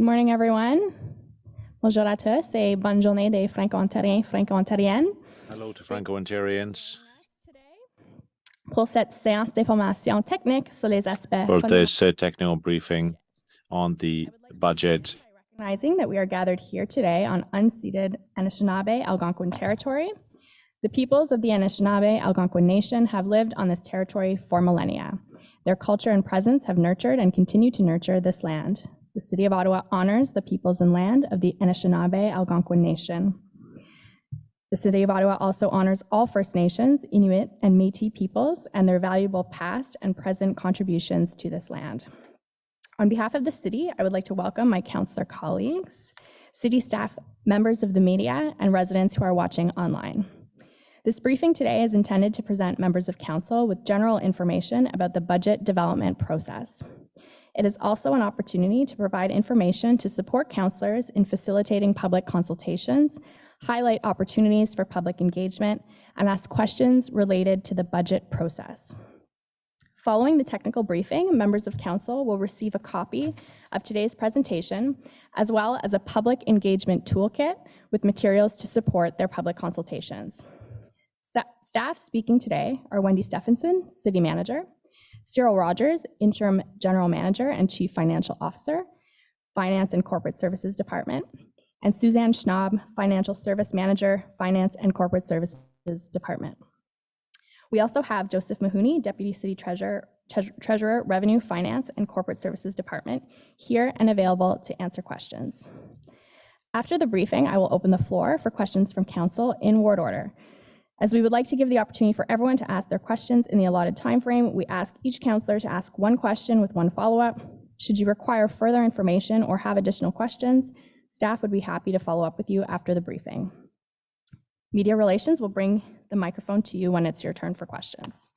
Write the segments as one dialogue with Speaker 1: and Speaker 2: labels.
Speaker 1: morning, everyone. Bonjour à tous et bonne journée des Franco-Ontariens, Franco-Ontariennes.
Speaker 2: Hello to Franco-Ontarians.
Speaker 1: Pour cette séance d'information technique sur les aspects
Speaker 2: For this technical briefing on the budget.
Speaker 1: Recognizing that we are gathered here today on unceded Anishinaabe Algonquin territory. The peoples of the Anishinaabe Algonquin Nation have lived on this territory for millennia. Their culture and presence have nurtured and continue to nurture this land. The City of Ottawa honors the peoples and land of the Anishinaabe Algonquin Nation. The City of Ottawa also honors all First Nations, Inuit, and Métis peoples and their valuable past and present contributions to this land. On behalf of the city, I would like to welcome my councillor colleagues, city staff, members of the media, and residents who are watching online. This briefing today is intended to present members of council with general information about the budget development process. It is also an opportunity to provide information to support councillors in facilitating public consultations, highlight opportunities for public engagement, and ask questions related to the budget process. Following the technical briefing, members of council will receive a copy of today's presentation, as well as a public engagement toolkit with materials to support their public consultations. Staff speaking today are Wendy Stephenson, City Manager, Cyril Rogers, Interim General Manager and Chief Financial Officer, Finance and Corporate Services Department, and Suzanne Schnaub, Financial Service Manager, Finance and Corporate Services Department. We also have Joseph Mahoney, Deputy City Treasurer, Revenue, Finance and Corporate Services Department, here and available to answer questions. After the briefing, I will open the floor for questions from council in ward order. As we would like to give the opportunity for everyone to ask their questions in the allotted time frame, we ask each councillor to ask one question with one follow-up. Should you require further information or have additional questions, staff would be happy to follow up with you after the briefing. Media Relations will bring the microphone to you when it's your turn for questions.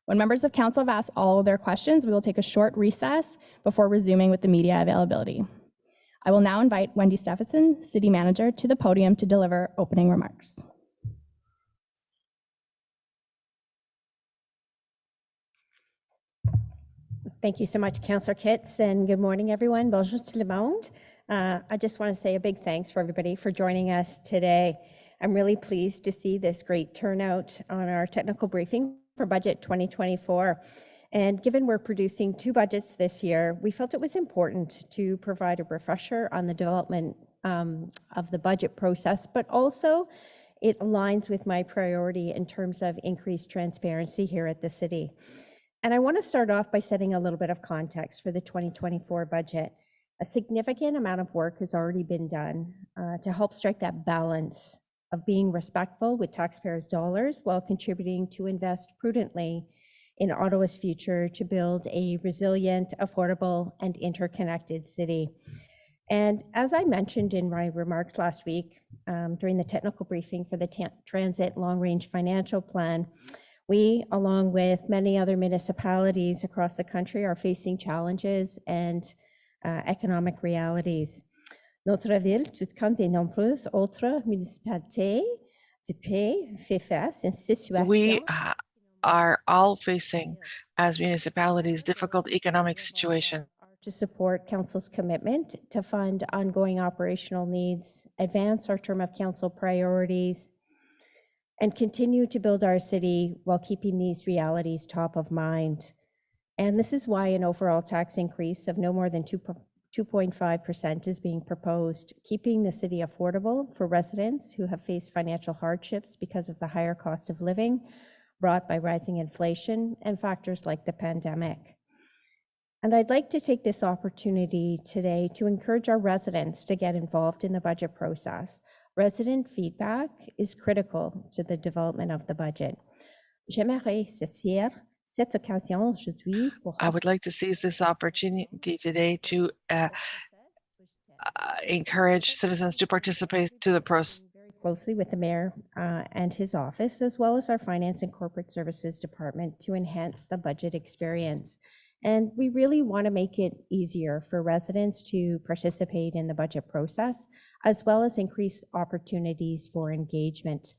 Speaker 1: When members of council have asked all of their questions, we will take a short recess before resuming with the media availability. I will now invite Wendy Stephenson, City Manager, to the podium to deliver opening remarks.
Speaker 3: Thank you so much, Councillor Kitts, and good morning, everyone. Bonjour tout le monde. I just want to say a big thanks for everybody for joining us today. I'm really pleased to see this great turnout on our technical briefing for Budget 2024. And given we're producing 2 budgets this year, we felt it was important to provide a refresher on the development of the budget process, but also it aligns with my priority in terms of increased transparency here at the city. And I want to start off by setting a little bit of context for the 2024 budget. A significant amount of work has already been done to help strike that balance of being respectful with taxpayers' dollars while contributing to invest prudently in Ottawa's future to build a resilient, affordable, and interconnected city. And as I mentioned in my remarks last week during the technical briefing for the Transit Long-Range Financial Plan, we, along with many other municipalities across the country, are facing challenges and economic realities. Notre ville, tout comme de nombreuses autres municipalités du pays, fait face à une situation.
Speaker 4: We are all facing, as municipalities, difficult economic situations.
Speaker 3: To support Council's commitment to fund ongoing operational needs, advance our term of Council priorities, and continue to build our city while keeping these realities top of mind. And this is why an overall tax increase of no more than 2.5% is being proposed, keeping the city affordable for residents who have faced financial hardships because of the higher cost of living brought by rising inflation and factors like the pandemic. And I'd like to take this opportunity today to encourage our residents to get involved in the budget process. Resident feedback is critical to the development of the budget. J'aimerais saisir cette occasion aujourd'hui pour
Speaker 4: I would like to seize this opportunity today to encourage citizens to participate to the process.
Speaker 3: Very closely with the mayor and his office, as well as our Finance and Corporate Services Department, to enhance the budget experience. And we really want to make it easier for residents to participate in the budget process, as well as increase opportunities for engagement.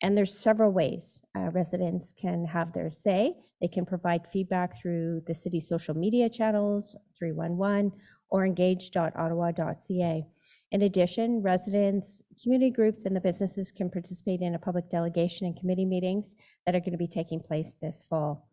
Speaker 3: And there's several ways residents can have their say. They can provide feedback through the city social media channels, 311, or engage.ottawa.ca. In addition, residents, community groups, and the businesses can participate in a public delegation and committee meetings that are going to be taking place this fall.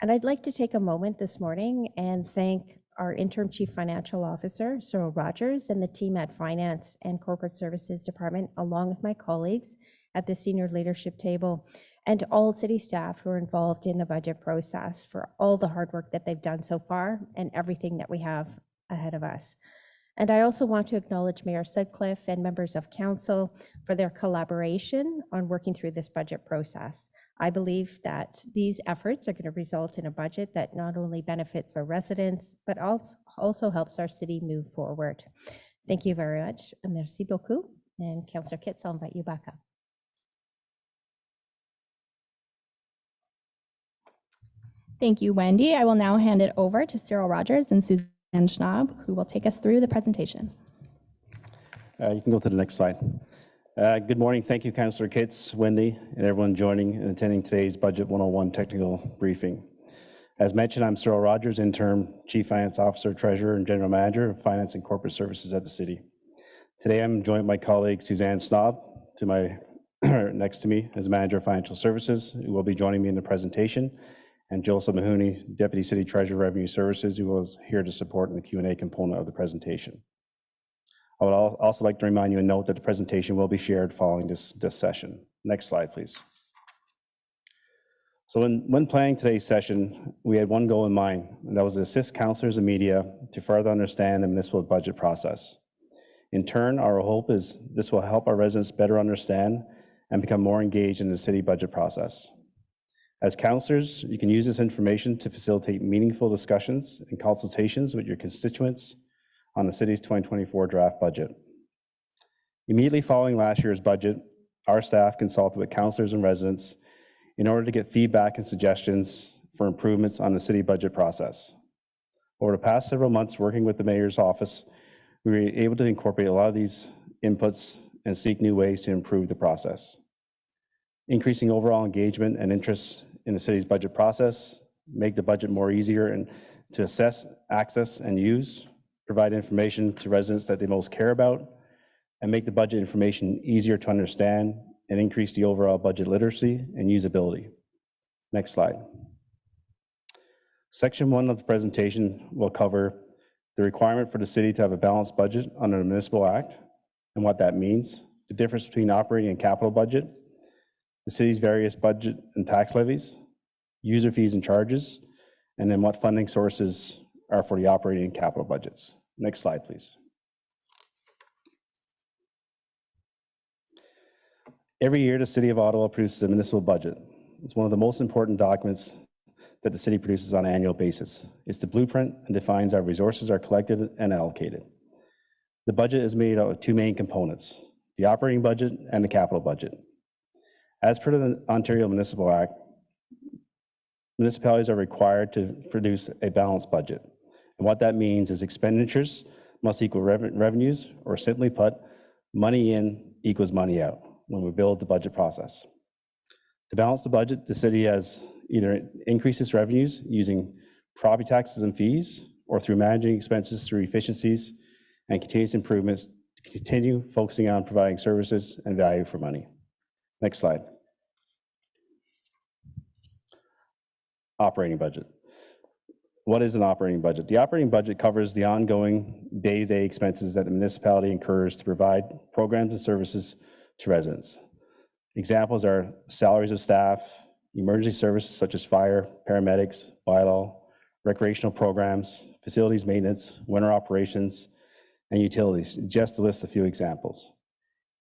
Speaker 3: And I'd like to take a moment this morning and thank our interim Chief Financial Officer, Cyril Rogers, and the team at Finance and Corporate Services Department, along with my colleagues at the senior leadership table, and all city staff who are involved in the budget process for all the hard work that they've done so far and everything that we have ahead of us. And I also want to acknowledge Mayor Sutcliffe and members of council for their collaboration on working through this budget process. I believe that these efforts are going to result in a budget that not only benefits our residents, but also helps our city move forward. Thank you very much. Merci beaucoup. And Councillor Kitts, I'll invite you back up.
Speaker 1: Thank you, Wendy. I will now hand it over to Cyril Rogers and Suzanne Schnaub, who will take us through the presentation.
Speaker 5: You can go to the next slide. Good morning. Thank you, Councillor Kitts, Wendy, and everyone joining and attending today's Budget 101 technical briefing. As mentioned, I'm Cyril Rogers, Interim Chief Finance Officer, Treasurer, and General Manager of Finance and Corporate Services at the City. Today, I'm joined by my colleague Suzanne Schnaub, to my next to me as Manager of Financial Services, who will be joining me in the presentation, and Joseph Mahoney, Deputy City Treasurer, Revenue Services, who was here to support in the Q&A component of the presentation. I would also like to remind you and note that the presentation will be shared following this session. Next slide, please. So when planning today's session, we had one goal in mind, and that was to assist councillors and media to further understand the municipal budget process. In turn, our hope is this will help our residents better understand and become more engaged in the city budget process. As councillors, you can use this information to facilitate meaningful discussions and consultations with your constituents on the city's 2024 draft budget. Immediately following last year's budget, our staff consulted with councillors and residents in order to get feedback and suggestions for improvements on the city budget process. Over the past several months working with the Mayor's office, we were able to incorporate a lot of these inputs and seek new ways to improve the process. Increasing overall engagement and interest in the city's budget process, make the budget more easier and to assess, access, and use, provide information to residents that they most care about, and make the budget information easier to understand and increase the overall budget literacy and usability. Next slide. Section 1 of the presentation will cover the requirement for the city to have a balanced budget under the Municipal Act and what that means, the difference between operating and capital budget, the city's various budget and tax levies, user fees and charges, and then what funding sources are for the operating and capital budgets. Next slide, please. Every year, the City of Ottawa produces a municipal budget. It's one of the most important documents that the city produces on an annual basis. It's the blueprint and defines how resources are collected and allocated. The budget is made out of two main components, the operating budget and the capital budget. As per the Ontario Municipal Act, municipalities are required to produce a balanced budget. And what that means is expenditures must equal revenues, or simply put, money in equals money out when we build the budget process. To balance the budget, the city has either increased its revenues using property taxes and fees, or through managing expenses through efficiencies and continuous improvements to continue focusing on providing services and value for money. Next slide. Operating budget. What is an operating budget? The operating budget covers the ongoing day-to-day expenses that the municipality incurs to provide programs and services to residents. Examples are salaries of staff, emergency services such as fire, paramedics, bylaw, recreational programs, facilities maintenance, winter operations, and utilities, just to list a few examples.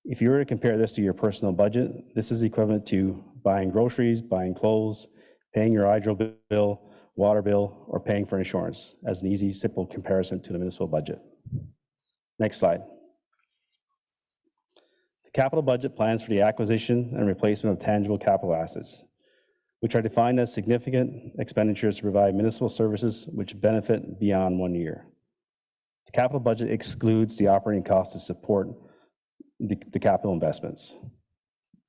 Speaker 5: If you were to compare this to your personal budget, this is equivalent to buying groceries, buying clothes, paying your hydro bill, water bill, or paying for insurance, as an easy, simple comparison to the municipal budget. Next slide. The capital budget plans for the acquisition and replacement of tangible capital assets, which are defined as significant expenditures to provide municipal services which benefit beyond 1 year. The capital budget excludes the operating costs to support the capital investments.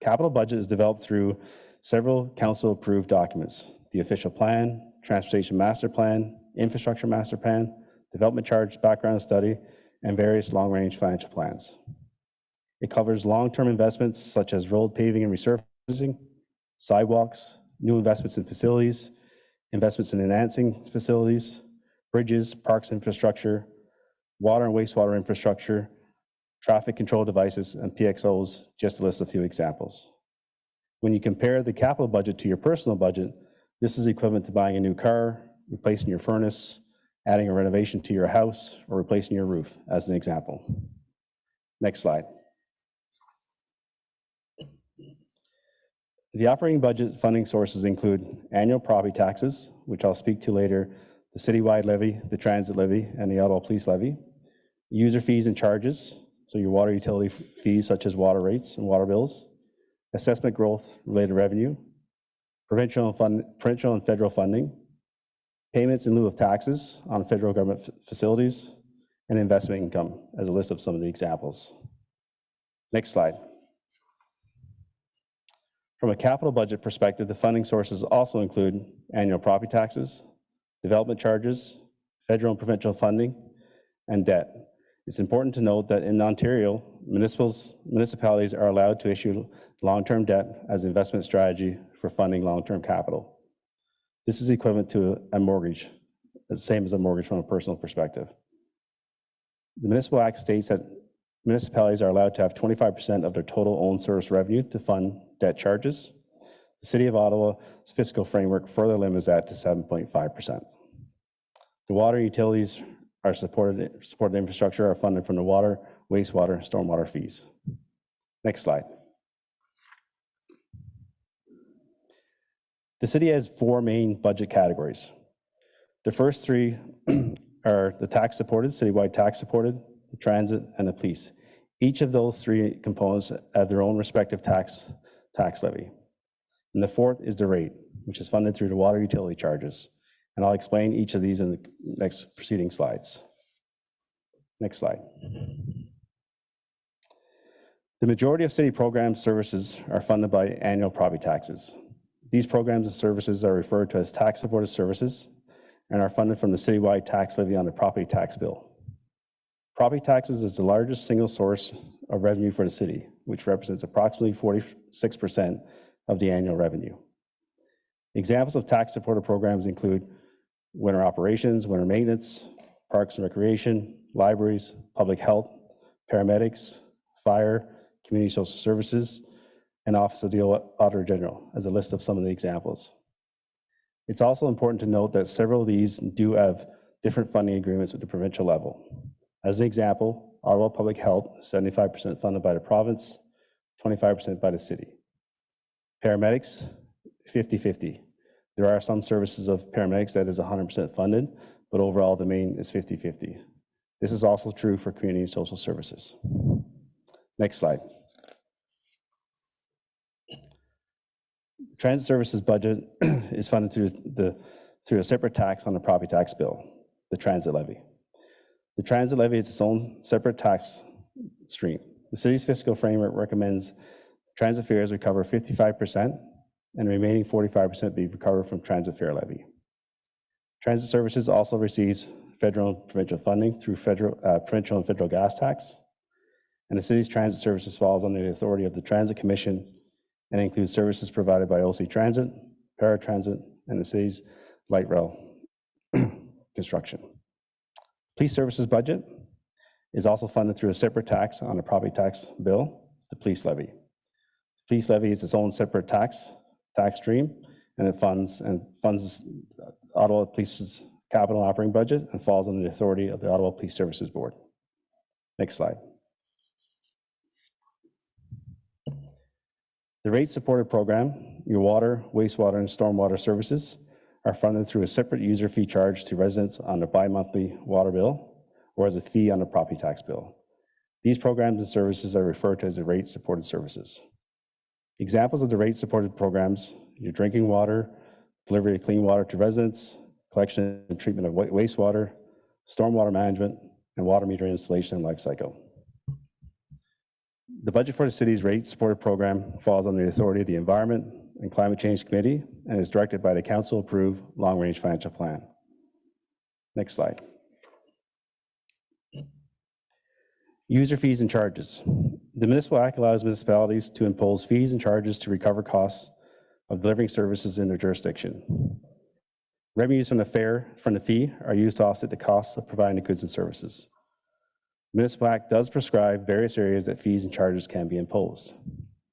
Speaker 5: Capital budget is developed through several council-approved documents: the official plan, transportation master plan, infrastructure master plan, development charge background study, and various long-range financial plans. It covers long-term investments such as road paving and resurfacing, sidewalks, new investments in facilities, investments in enhancing facilities, bridges, parks infrastructure, water and wastewater infrastructure, traffic control devices, and PXOs, just to list a few examples. When you compare the capital budget to your personal budget, this is equivalent to buying a new car, replacing your furnace, adding a renovation to your house, or replacing your roof, as an example. Next slide. The operating budget funding sources include annual property taxes, which I'll speak to later, the citywide levy, the transit levy, and the Ottawa Police levy, user fees and charges, so your water utility fees such as water rates and water bills, assessment growth related revenue, provincial and federal funding, payments in lieu of taxes on federal government facilities, and investment income, as a list of some of the examples. Next slide. From a capital budget perspective, the funding sources also include annual property taxes, development charges, federal and provincial funding, and debt. It's important to note that in Ontario, municipalities are allowed to issue long-term debt as investment strategy for funding long-term capital. This is equivalent to a mortgage, the same as a mortgage from a personal perspective. The Municipal Act states that municipalities are allowed to have 25% of their total owned service revenue to fund debt charges. The City of Ottawa's fiscal framework further limits that to 7.5%. The water utilities are supported infrastructure are funded from the water, wastewater, and stormwater fees. Next slide. The city has four main budget categories. The first three are the tax-supported, citywide tax-supported, the transit, and the police. Each of those three components have their own respective tax levy. And the fourth is the rate, which is funded through the water utility charges. And I'll explain each of these in the next preceding slides. Next slide. The majority of city program services are funded by annual property taxes. These programs and services are referred to as tax-supported services and are funded from the citywide tax levy on the property tax bill. Property taxes is the largest single source of revenue for the city, which represents approximately 46% of the annual revenue. Examples of tax-supported programs include winter operations, winter maintenance, parks and recreation, libraries, public health, paramedics, fire, community social services, and Office of the Auditor General, as a list of some of the examples. It's also important to note that several of these do have different funding agreements with the provincial level. As an example, Ottawa Public Health, 75% funded by the province, 25% by the city. Paramedics, 50-50. There are some services of paramedics that is 100% funded, but overall the main is 50-50. This is also true for community and social services. Next slide. Transit services budget is funded through a separate tax on the property tax bill, the transit levy. The transit levy is its own separate tax stream. The city's fiscal framework recommends transit fares recover 55% and the remaining 45% be recovered from transit fare levy. Transit services also receives federal and provincial funding through provincial and federal gas tax. And the city's transit services falls under the authority of the Transit Commission and includes services provided by OC Transit, Paratransit, and the city's light rail construction. Police services budget is also funded through a separate tax on the property tax bill, the police levy. The police levy is its own separate tax stream, and it funds Ottawa Police's capital and operating budget and falls under the authority of the Ottawa Police Services Board. Next slide. The rate-supported program, your water, wastewater, and stormwater services are funded through a separate user fee charge to residents on a bi-monthly water bill or as a fee on a property tax bill. These programs and services are referred to as the rate-supported services. Examples of the rate-supported programs, your drinking water, delivery of clean water to residents, collection and treatment of wastewater, stormwater management, and water meter installation and life cycle. The budget for the city's rate-supported program falls under the authority of the Environment and Climate Change Committee and is directed by the council-approved long-range financial plan. Next slide. User fees and charges. The Municipal Act allows municipalities to impose fees and charges to recover costs of delivering services in their jurisdiction. Revenues from the fee are used to offset the costs of providing the goods and services. The Municipal Act does prescribe various areas that fees and charges can be imposed.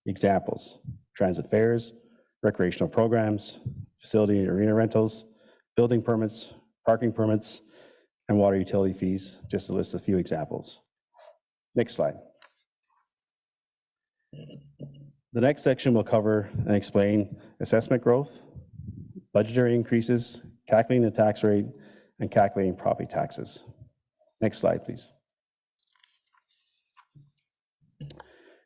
Speaker 5: Examples: transit fares, recreational programs, facility and arena rentals, building permits, parking permits, and water utility fees, just to list a few examples. Next slide. The next section will cover and explain assessment growth, budgetary increases, calculating the tax rate, and calculating property taxes. Next slide, please.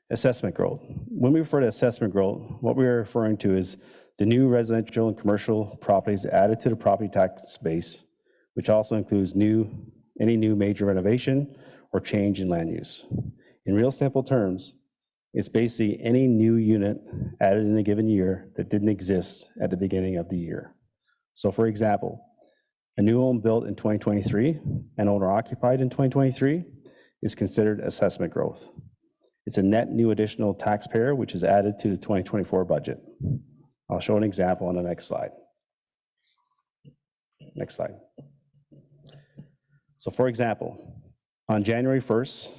Speaker 5: Assessment growth. When we refer to assessment growth, what we are referring to is the new residential and commercial properties added to the property tax base, which also includes any new major renovation or change in land use. In real simple terms, it's basically any new unit added in a given year that didn't exist at the beginning of the year. So for example, a new home built in 2023 and owner occupied in 2023 is considered assessment growth. It's a net new additional taxpayer which is added to the 2024 budget. I'll show an example on the next slide. Next slide. So for example, on January 1st,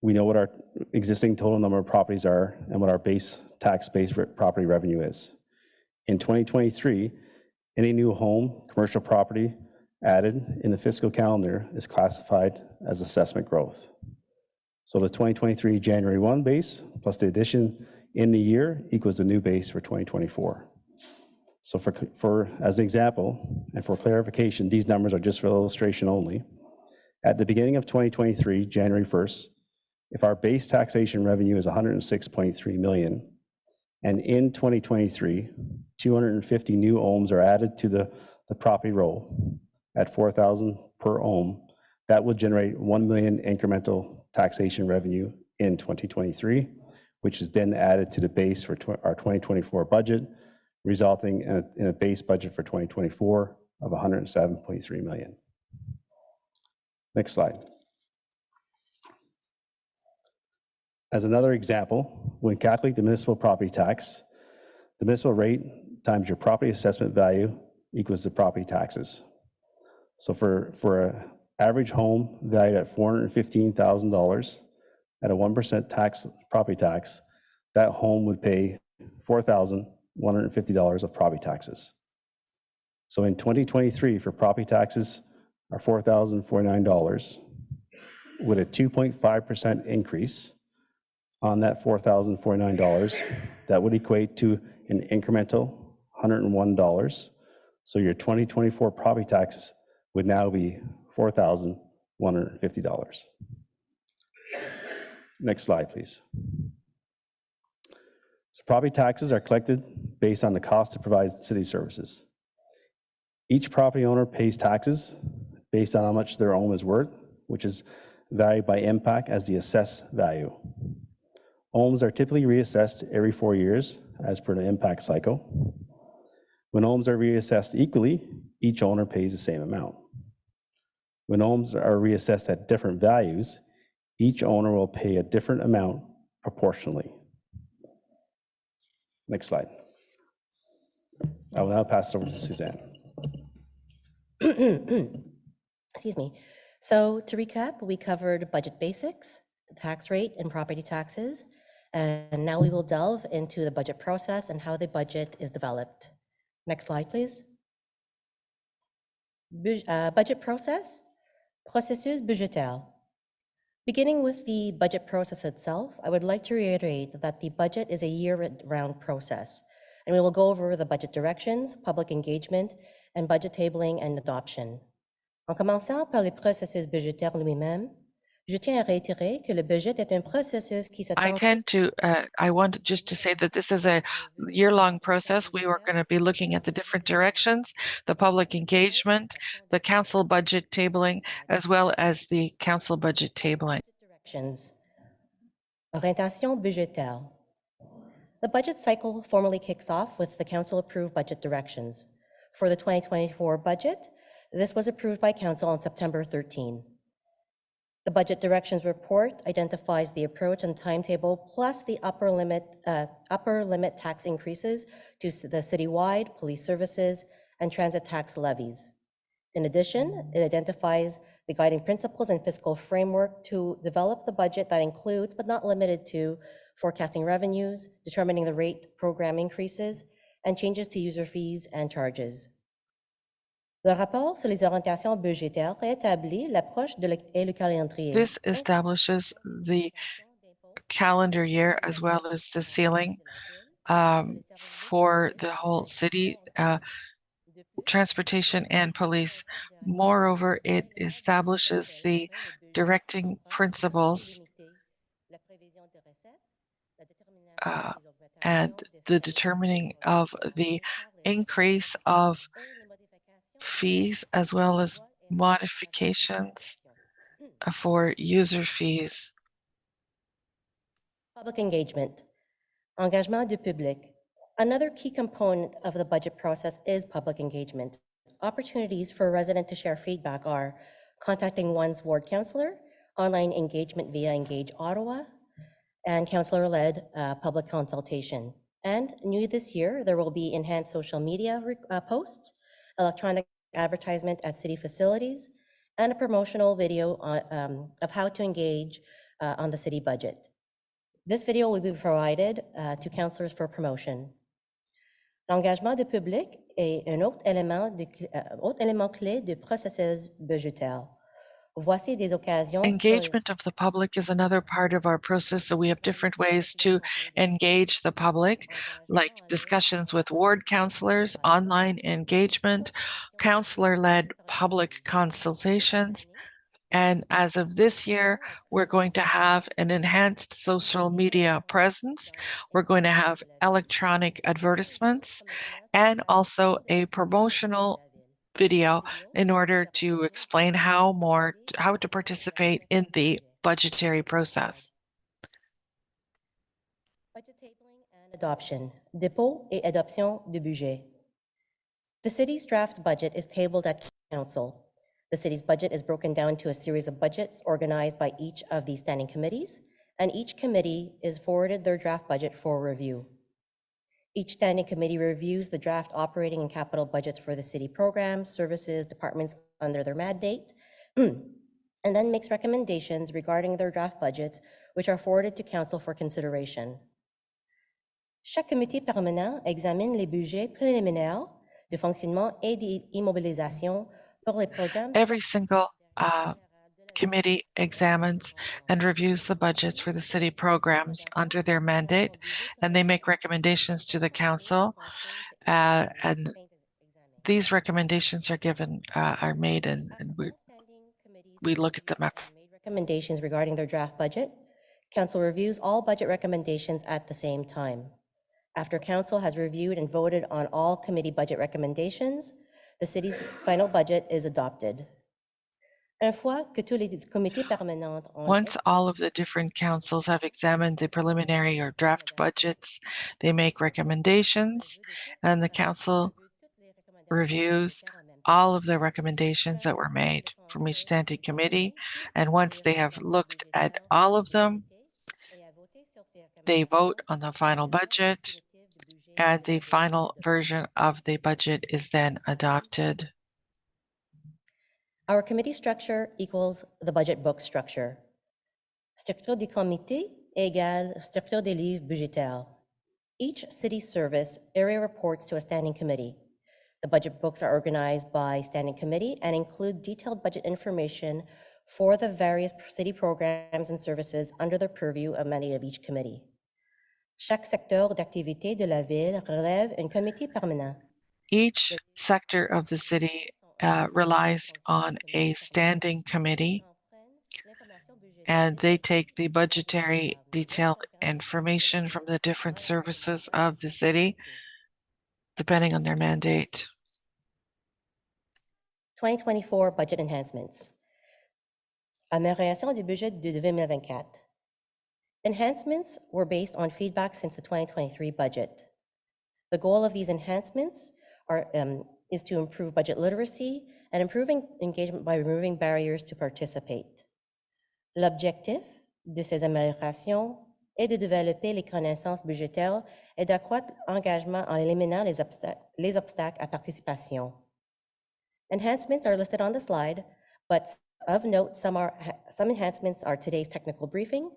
Speaker 5: we know what our existing total number of properties are and what our tax-based property revenue is. In 2023, any new home, commercial property added in the fiscal calendar is classified as assessment growth. So the 2023 January 1 base plus the addition in the year equals the new base for 2024. So as an example, and for clarification, these numbers are just for illustration only. At the beginning of 2023, January 1st, if our base taxation revenue is 106.3 million, and in 2023, 250 new ohms are added to the property roll at 4,000 per ohm, that would generate 1 million incremental taxation revenue in 2023, which is then added to the base for our 2024 budget, resulting in a base budget for 2024 of 107.3 million. Next slide. As another example, when calculating the municipal property tax, the municipal rate times your property assessment value equals the property taxes. So for an average home valued at $415,000 at a 1% property tax, that home would pay $4,150 of property taxes. So in 2023, for property taxes are $4,049, with a 2.5% increase on that $4,049, that would equate to an incremental $101. So your 2024 property taxes would now be $4,150. Next slide, please. So property taxes are collected based on the cost to provide city services. Each property owner pays taxes based on how much their home is worth, which is valued by impact as the assessed value. Homes are typically reassessed every 4 years as per the impact cycle. When homes are reassessed equally, each owner pays the same amount. When homes are reassessed at different values, each owner will pay a different amount proportionally. Next slide. I will now pass it over to Suzanne.
Speaker 6: Excuse me. So to recap, we covered budget basics, the tax rate and property taxes, and now we will delve into the budget process and how the budget is developed. Next slide, please. Budget process, processus budgétaire. Beginning with the budget process itself, I would like to reiterate that the budget is a year-round process, and we will go over the budget directions, public engagement, and budget tabling and adoption. En commençant par le processus budgétaire lui-même, je tiens à réitérer que le budget est un processus qui s'attend.
Speaker 4: I want just to say that this is a year-long process. We are going to be looking at the different directions, the public engagement, the council budget tabling, as well as the council budget tabling.
Speaker 6: Directions. Orientation budgétaire. The budget cycle formally kicks off with the council-approved budget directions. For the 2024 budget, this was approved by council on September 13. The Budget Directions Report identifies the approach and timetable, plus the upper limit tax increases to the citywide, police services, and transit tax levies. In addition, it identifies the guiding principles and fiscal framework to develop the budget that includes, but not limited to, forecasting revenues, determining the rate program increases, and changes to user fees and charges. Le rapport sur les orientations budgétaires rétablit l'approche et le calendrier.
Speaker 4: This establishes the calendar year as well as the ceiling for the whole city, transportation and police. Moreover, it establishes the directing principles and the determining of the increase of fees as well as modifications for user fees.
Speaker 6: Public engagement. Engagement du public. Another key component of the budget process is public engagement. Opportunities for a resident to share feedback are contacting one's ward councillor, online engagement via Engage Ottawa, and councillor-led public consultation. And new this year, there will be enhanced social media posts, electronic advertisement at city facilities, and a promotional video of how to engage on the city budget. This video will be provided to councillors for promotion. L'engagement du public est un autre élément clé du processus budgétaire. Voici des occasions.
Speaker 4: Engagement of the public is another part of our process, so we have different ways to engage the public, like discussions with ward councillors, online engagement, councillor-led public consultations, and as of this year, we're going to have an enhanced social media presence. We're going to have electronic advertisements and also a promotional video in order to explain how to participate in the budgetary process.
Speaker 6: Budget tabling and adoption. Dépôt et adoption du budget. The city's draft budget is tabled at council. The city's budget is broken down into a series of budgets organized by each of these standing committees, and each committee is forwarded their draft budget for review. Each standing committee reviews the draft operating and capital budgets for the city programs, services, departments under their mandate, and then makes recommendations regarding their draft budgets, which are forwarded to council for consideration. Chaque comité permanent examine les budgets préliminaires de fonctionnement et d'immobilisation pour les programmes.
Speaker 4: Every single committee examines and reviews the budgets for the city programs under their mandate, and they make recommendations to the council, and these recommendations are made, and we look at them after.
Speaker 6: Recommendations regarding their draft budget. Council reviews all budget recommendations at the same time. After council has reviewed and voted on all committee budget recommendations, the city's final budget is adopted.
Speaker 4: Once all of the different councils have examined the preliminary or draft budgets, they make recommendations, and the council reviews all of the recommendations that were made from each standing committee. And once they have looked at all of them, they vote on the final budget, and the final version of the budget is then adopted.
Speaker 6: Our committee structure equals the budget book structure. Structure des comités égale structure des livres budgétaires. Each city service area reports to a standing committee. The budget books are organized by standing committee and include detailed budget information for the various city programs and services under the purview of many of each committee. Chaque secteur d'activité de la ville relève un comité permanent.
Speaker 4: Each sector of the city relies on a standing committee, and they take the budgetary detailed information from the different services of the city, depending on their mandate.
Speaker 6: 2024 budget enhancements. Amélioration du budget de 2024. Enhancements were based on feedback since the 2023 budget. The goal of these enhancements is to improve budget literacy and improving engagement by removing barriers to participate. L'objectif de ces améliorations est de développer les connaissances budgétaires et d'accroître l'engagement en éliminant les obstacles à participation. Enhancements are listed on the slide, but of note, some enhancements are today's technical briefing,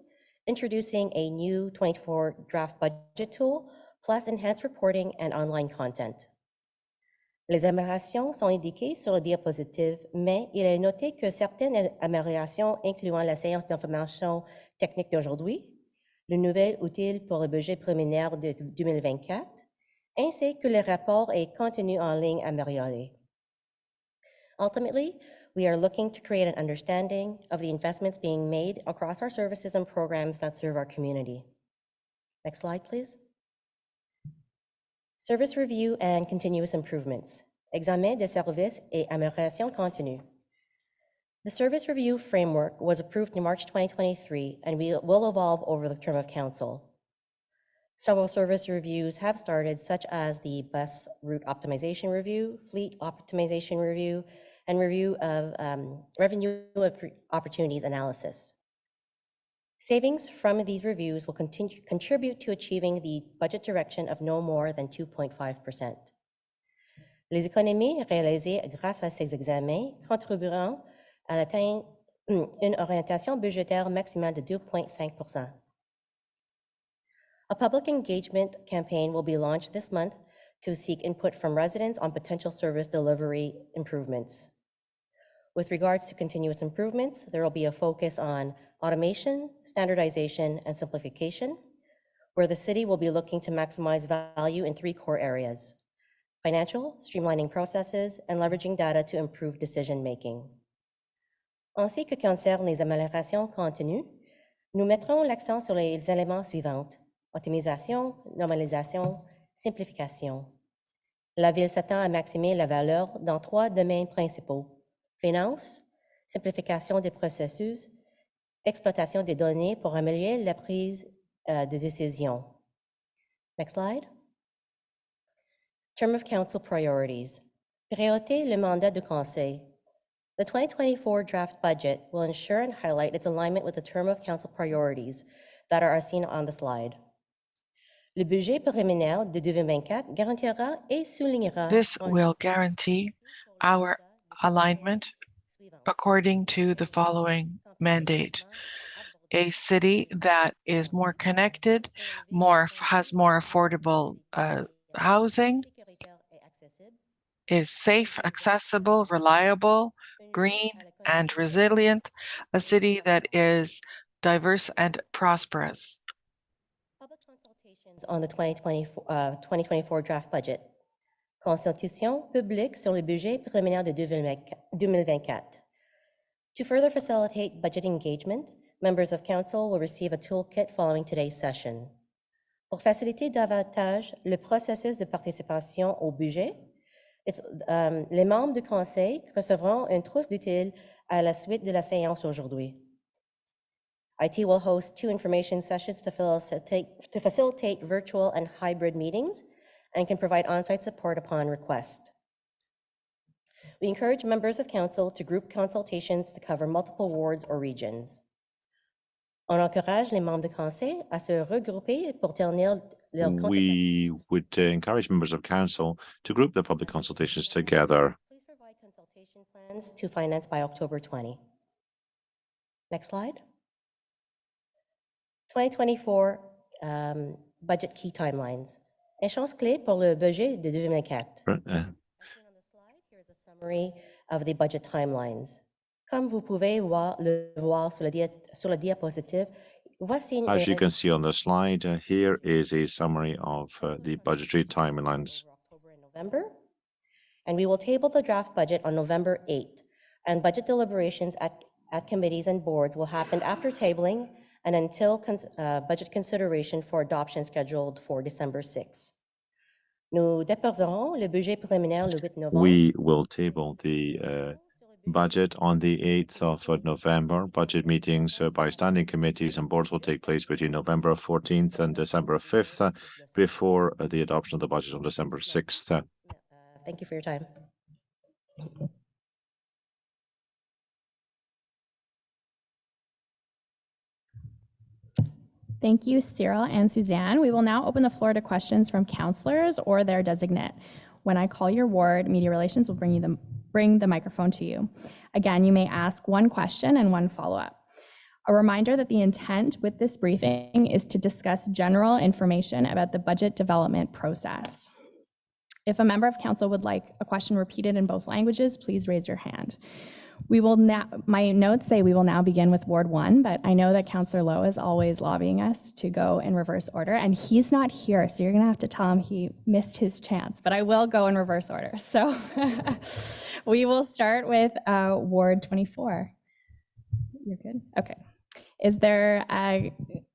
Speaker 6: introducing a new 24 draft budget tool, plus enhanced reporting and online content. Les améliorations sont indiquées sur le diapositive, mais il est noté que certaines améliorations incluant la séance d'information technique d'aujourd'hui, le nouvel outil pour le budget préliminaire de 2024, ainsi que le rapport et contenu en ligne améliorés. Ultimately, we are looking to create an understanding of the investments being made across our services and programs that serve our community. Next slide, please. Service review and continuous improvements. Examen des services et amélioration continue. The service review framework was approved in March 2023 and will evolve over the term of council. Several service reviews have started, such as the bus route optimization review, fleet optimization review, and review of revenue opportunities analysis. Savings from these reviews will contribute to achieving the budget direction of no more than 2.5%. Les économies réalisées grâce à ces examens contribueront à atteindre une orientation budgétaire maximale de 2.5%. A public engagement campaign will be launched this month to seek input from residents on potential service delivery improvements. With regards to continuous improvements, there will be a focus on automation, standardization, and simplification, where the city will be looking to maximize value in 3 core areas: financial, streamlining processes, and leveraging data to improve decision-making. En ce qui concerne les améliorations continues, nous mettrons l'accent sur les éléments suivants: optimisation, normalisation, simplification. La Ville s'attend à maximiser la valeur dans 3 domaines principaux: finances, simplification des processus, exploitation des données pour améliorer la prise de décision. Next slide. Term of Council priorities. Priorité le mandat du Conseil. The 2024 draft budget will ensure and highlight its alignment with the term of Council priorities that are as seen on the slide. Le budget préliminaire de 2024 garantira et soulignera.
Speaker 4: This will guarantee our alignment according to the following mandate: a city that is more connected, has more affordable housing, is safe, accessible, reliable, green, and resilient, a city that is diverse and prosperous.
Speaker 6: Public consultations on the 2024 draft budget. Consultation publique sur le budget préliminaire de 2024. To further facilitate budget engagement, members of council will receive a toolkit following today's session. Pour faciliter davantage le processus de participation au budget, les membres du conseil recevront une trousse d'utiles à la suite de la séance aujourd'hui. IT will host 2 information sessions to facilitate virtual and hybrid meetings and can provide on-site support upon request. We encourage members of council to group consultations to cover multiple wards or regions. On encourage les membres du conseil à se regrouper pour tenir leur
Speaker 2: We would encourage members of council to group the public consultations together.
Speaker 6: Please provide consultation plans to finance by October 20. Next slide. 2024 budget key timelines. Échéances clés pour le budget de 2024. As seen on the slide, here is a summary of the budget timelines. Comme vous pouvez le voir sur la diapositive, voici une
Speaker 2: As you can see on the slide, here is a summary of the budgetary timelines.
Speaker 6: October and November. And we will table the draft budget on November 8th. And budget deliberations at committees and boards will happen after tabling and until budget consideration for adoption scheduled for December 6th. Nous déposerons le budget préliminaire le 8 novembre.
Speaker 2: We will table the budget on the 8th of November. Budget meetings by standing committees and boards will take place between November 14th and December 5th before the adoption of the budget on December 6th.
Speaker 6: Thank you for your time.
Speaker 1: Thank you, Cyril and Suzanne. We will now open the floor to questions from councillors or their designate. When I call your ward, Media Relations will bring the microphone to you. Again, you may ask one question and one follow-up. A reminder that the intent with this briefing is to discuss general information about the budget development process. If a member of council would like a question repeated in both languages, please raise your hand. We will now, my notes say we will now begin with Ward 1, but I know that Councillor Lowe is always lobbying us to go in reverse order, and he's not here, so you're gonna have to tell him he missed his chance, but I will go in reverse order. So we will start with Ward 24. You're good? Okay. Is there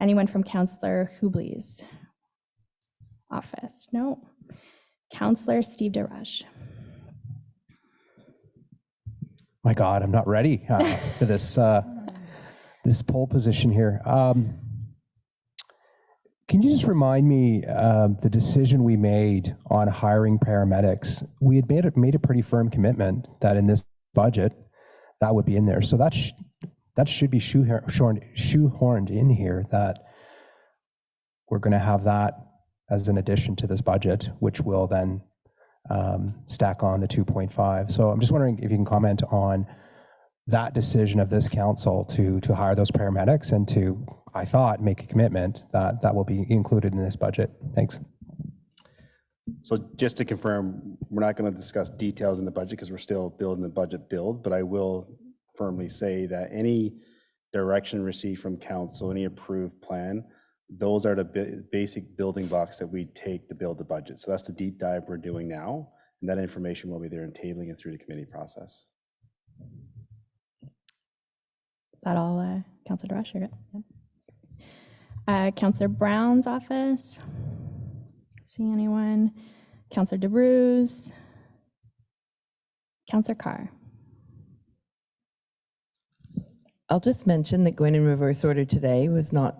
Speaker 1: anyone from Councillor Hubley's office? No. Councillor Steve DeRush.
Speaker 7: My God, I'm not ready for this this pole position here. Can you just remind me the decision we made on hiring paramedics? We had made a pretty firm commitment that in this budget that would be in there. So that should be shoehorned in here, that we're going to have that as an addition to this budget, which will then stack on the 2.5. So I'm just wondering if you can comment on that decision of this council to hire those paramedics and to, I thought, make a commitment that that will be included in this budget. Thanks.
Speaker 5: So just to confirm, we're not going to discuss details in the budget because we're still building the budget build, but I will firmly say that any direction received from council, any approved plan, those are the basic building blocks that we take to build the budget. So that's the deep dive we're doing now, and that information will be there and tabling it through the committee process.
Speaker 1: Is that all, Councillor DeRush? You're good? Yep. Councillor Brown's office. See anyone? Councillor DeRuse. Councillor Carr.
Speaker 8: I'll just mention that going in reverse order today was not,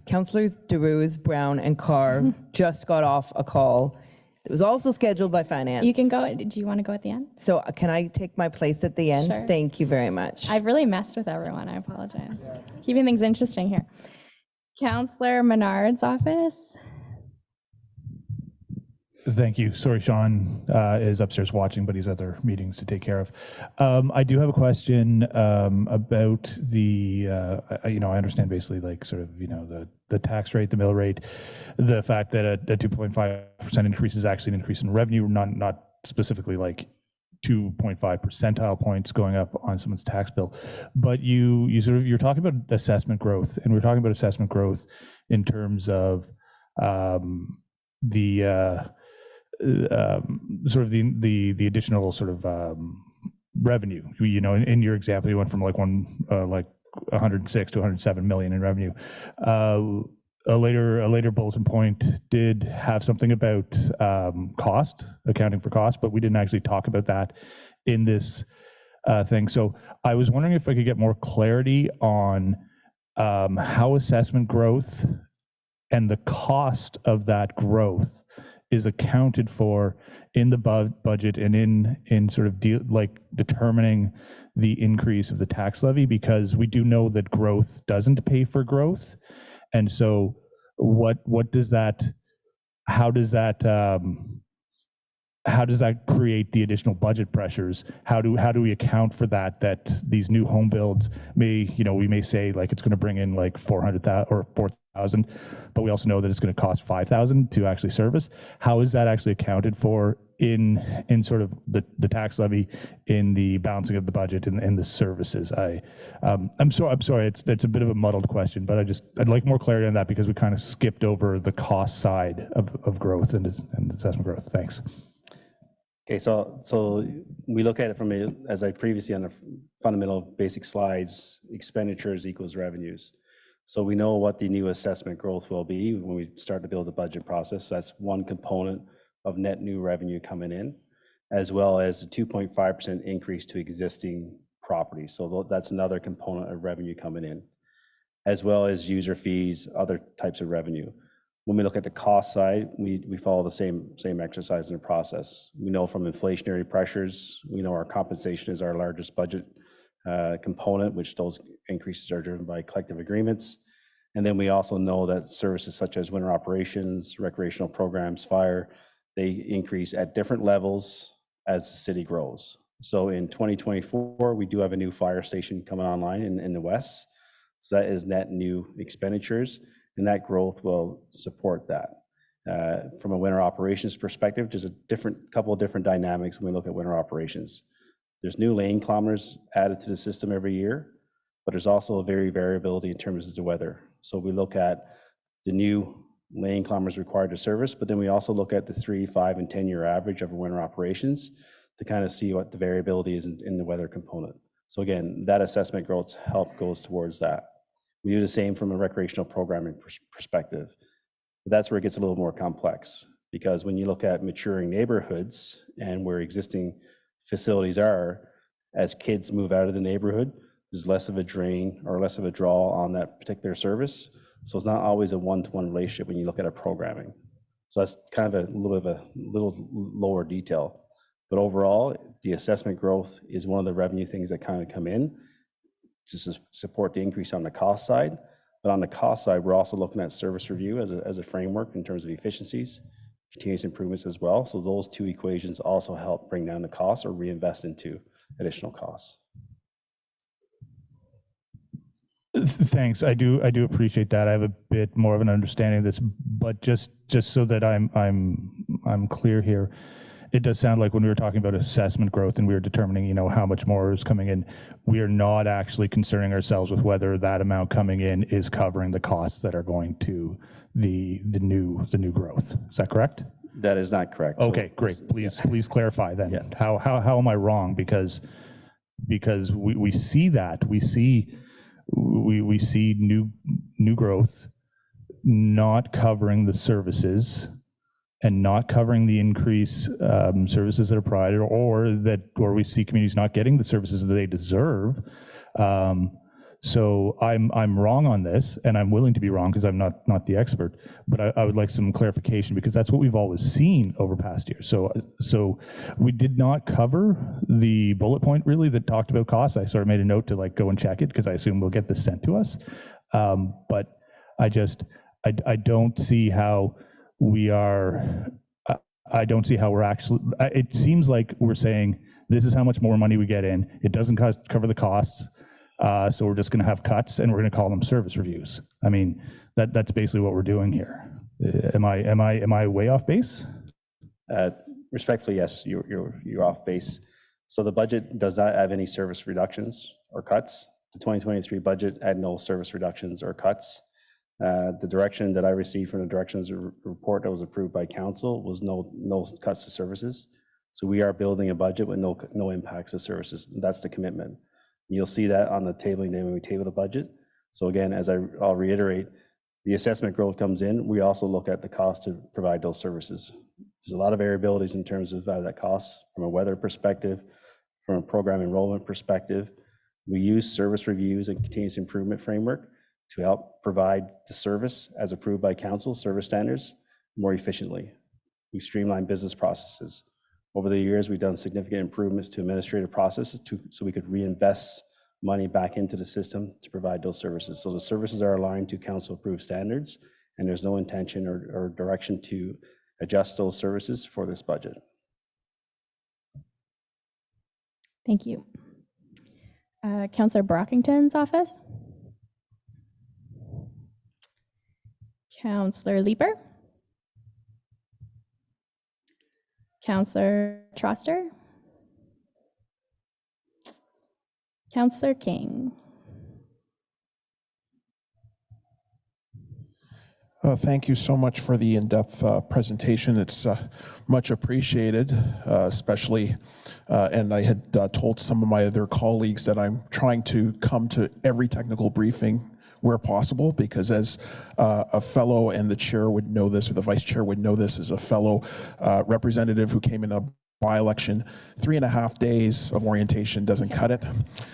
Speaker 8: Councillors DeRuse, Brown, and Carr just got off a call. It was also scheduled by Finance.
Speaker 1: You can go, do you want to go at the end?
Speaker 8: So can I take my place at the end?
Speaker 1: Sure.
Speaker 8: Thank you very much.
Speaker 1: I've really messed with everyone, I apologize. Keeping things interesting here. Councillor Menard's office.
Speaker 9: Thank you. Sorry, Sean is upstairs watching, but he's at other meetings to take care of. I do have a question about the, I understand basically like sort of, the tax rate, the mill rate, the fact that a 2.5% increase is actually an increase in revenue, not specifically like 2.5 percentile points going up on someone's tax bill. But you're talking about assessment growth, and we're talking about assessment growth in terms of the additional sort of revenue. In your example, you went from like 106 to 107 million in revenue. A later bulletin point did have something about cost, accounting for cost, but we didn't actually talk about that in this thing. So I was wondering if I could get more clarity on how assessment growth and the cost of that growth is accounted for in the budget and in sort of determining the increase of the tax levy, because we do know that growth doesn't pay for growth. And so how does that create the additional budget pressures? How do we account for that these new home builds may, we may say like it's going to bring in like 400,000 or 4,000, but we also know that it's going to cost 5,000 to actually service. How is that actually accounted for in sort of the tax levy, in the balancing of the budget and the services? I'm sorry, it's a bit of a muddled question, but I'd like more clarity on that, because we kind of skipped over the cost side of growth and assessment growth. Thanks.
Speaker 5: Okay, so we look at it from as I previously on the fundamental basic slides, expenditures equals revenues. So we know what the new assessment growth will be when we start to build the budget process. That's one component of net new revenue coming in, as well as a 2.5% increase to existing properties. So that's another component of revenue coming in, as well as user fees, other types of revenue. When we look at the cost side, we follow the same exercise in the process. We know from inflationary pressures, we know our compensation is our largest budget component, which those increases are driven by collective agreements. And then we also know that services such as winter operations, recreational programs, fire, they increase at different levels as the city grows. So in 2024, we do have a new fire station coming online in the west. So that is net new expenditures, and that growth will support that. From a winter operations perspective, there's a couple of different dynamics when we look at winter operations. There's new lane kilometers added to the system every year, but there's also a very variability in terms of the weather. So we look at the new lane kilometers required to service, but then we also look at the 3, 5, and 10-year average of winter operations to kind of see what the variability is in the weather component. So again, that assessment growth help goes towards that. We do the same from a recreational programming perspective. But that's where it gets a little more complex, because when you look at maturing neighborhoods and where existing facilities are, as kids move out of the neighborhood, there's less of a drain or less of a draw on that particular service. So it's not always a one-to-one relationship when you look at a programming. So that's kind of a little lower detail. But overall, the assessment growth is one of the revenue things that kind of come in to support the increase on the cost side. But on the cost side, we're also looking at service review as a framework in terms of efficiencies, continuous improvements as well. So those two equations also help bring down the costs or reinvest into additional costs.
Speaker 9: Thanks. I do appreciate that. I have a bit more of an understanding of this, but just so that I'm clear here, it does sound like when we were talking about assessment growth and we were determining, how much more is coming in, we are not actually concerning ourselves with whether that amount coming in is covering the costs that are going to the new growth. Is that correct?
Speaker 5: That is not correct.
Speaker 9: Okay, great. Please clarify then.
Speaker 5: Yeah.
Speaker 9: How am I wrong? Because we see that we see new growth not covering the services and not covering the increased services that are provided, or we see communities not getting the services that they deserve. So I'm wrong on this, and I'm willing to be wrong because I'm not the expert, but I would like some clarification, because that's what we've always seen over past years. So we did not cover the bullet point really that talked about costs. I sort of made a note to go and check it because I assume we'll get this sent to us. But I don't see how we are, I don't see how we're actually, it seems like we're saying this is how much more money we get in. It doesn't cover the costs. So we're just going to have cuts and we're going to call them service reviews. I mean, that's basically what we're doing here. Am I way off base?
Speaker 5: Respectfully, yes, you're off base. So the budget does not have any service reductions or cuts. The 2023 budget had no service reductions or cuts. The direction that I received from the directions report that was approved by council was no cuts to services. So we are building a budget with no impacts to services. That's the commitment. You'll see that on the tabling day when we table the budget. So again, I'll reiterate, the assessment growth comes in. We also look at the cost to provide those services. There's a lot of variabilities in terms of that cost from a weather perspective, from a program enrollment perspective. We use service reviews and continuous improvement framework to help provide the service as approved by council, service standards, more efficiently. We streamline business processes. Over the years, we've done significant improvements to administrative processes so we could reinvest money back into the system to provide those services. So the services are aligned to council-approved standards, and there's no intention or direction to adjust those services for this budget.
Speaker 1: Thank you. Councillor Brockington's office. Councillor Leeper. Councillor Troster. Councillor King.
Speaker 10: Thank you so much for the in-depth presentation. It's much appreciated, especially, and I had told some of my other colleagues that I'm trying to come to every technical briefing where possible, because as a fellow, and the chair would know this, or the vice chair would know this, as a fellow representative who came in a by-election, 3.5 days of orientation doesn't cut it.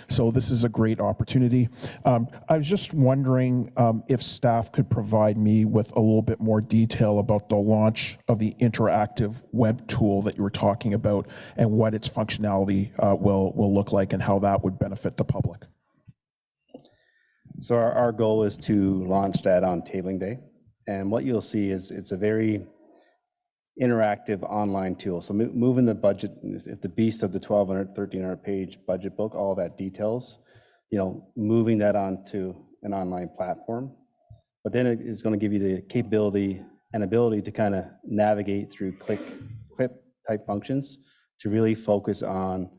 Speaker 10: So this is a great opportunity. I was just wondering if staff could provide me with a little bit more detail about the launch of the interactive web tool that you were talking about, and what its functionality will look like, and how that would benefit the public.
Speaker 5: So our goal is to launch that on tabling day. And what you'll see is it's a very interactive online tool. So moving the budget, if the beast of the 1,200, 1,300 page budget book, all that details, moving that onto an online platform. But then it is going to give you the capability and ability to kind of navigate through clip type functions to really focus on,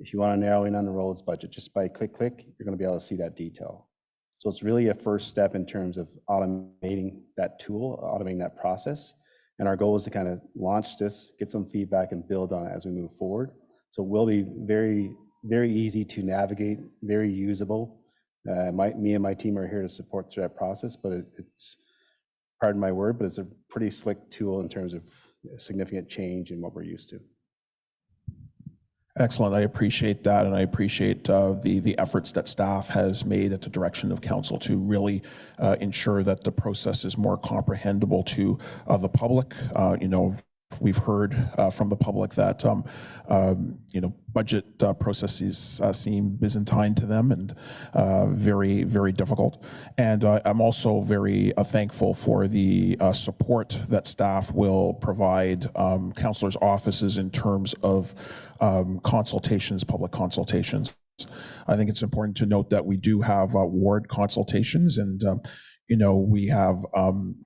Speaker 5: if you want to narrow in on the roads budget, just by click, you're going to be able to see that detail. So it's really a first step in terms of automating that tool, automating that process. And our goal is to kind of launch this, get some feedback and build on it as we move forward. So it will be very, very easy to navigate, very usable. Me and my team are here to support through that process, but it's, pardon my word, but it's a pretty slick tool in terms of significant change in what we're used to.
Speaker 10: Excellent. I appreciate that, and I appreciate the efforts that staff has made at the direction of council to really ensure that the process is more comprehensible to the public. We've heard from the public that budget processes seem Byzantine to them and very, very difficult. And I'm also very thankful for the support that staff will provide councillors' offices in terms of consultations, public consultations. I think it's important to note that we do have ward consultations, and we have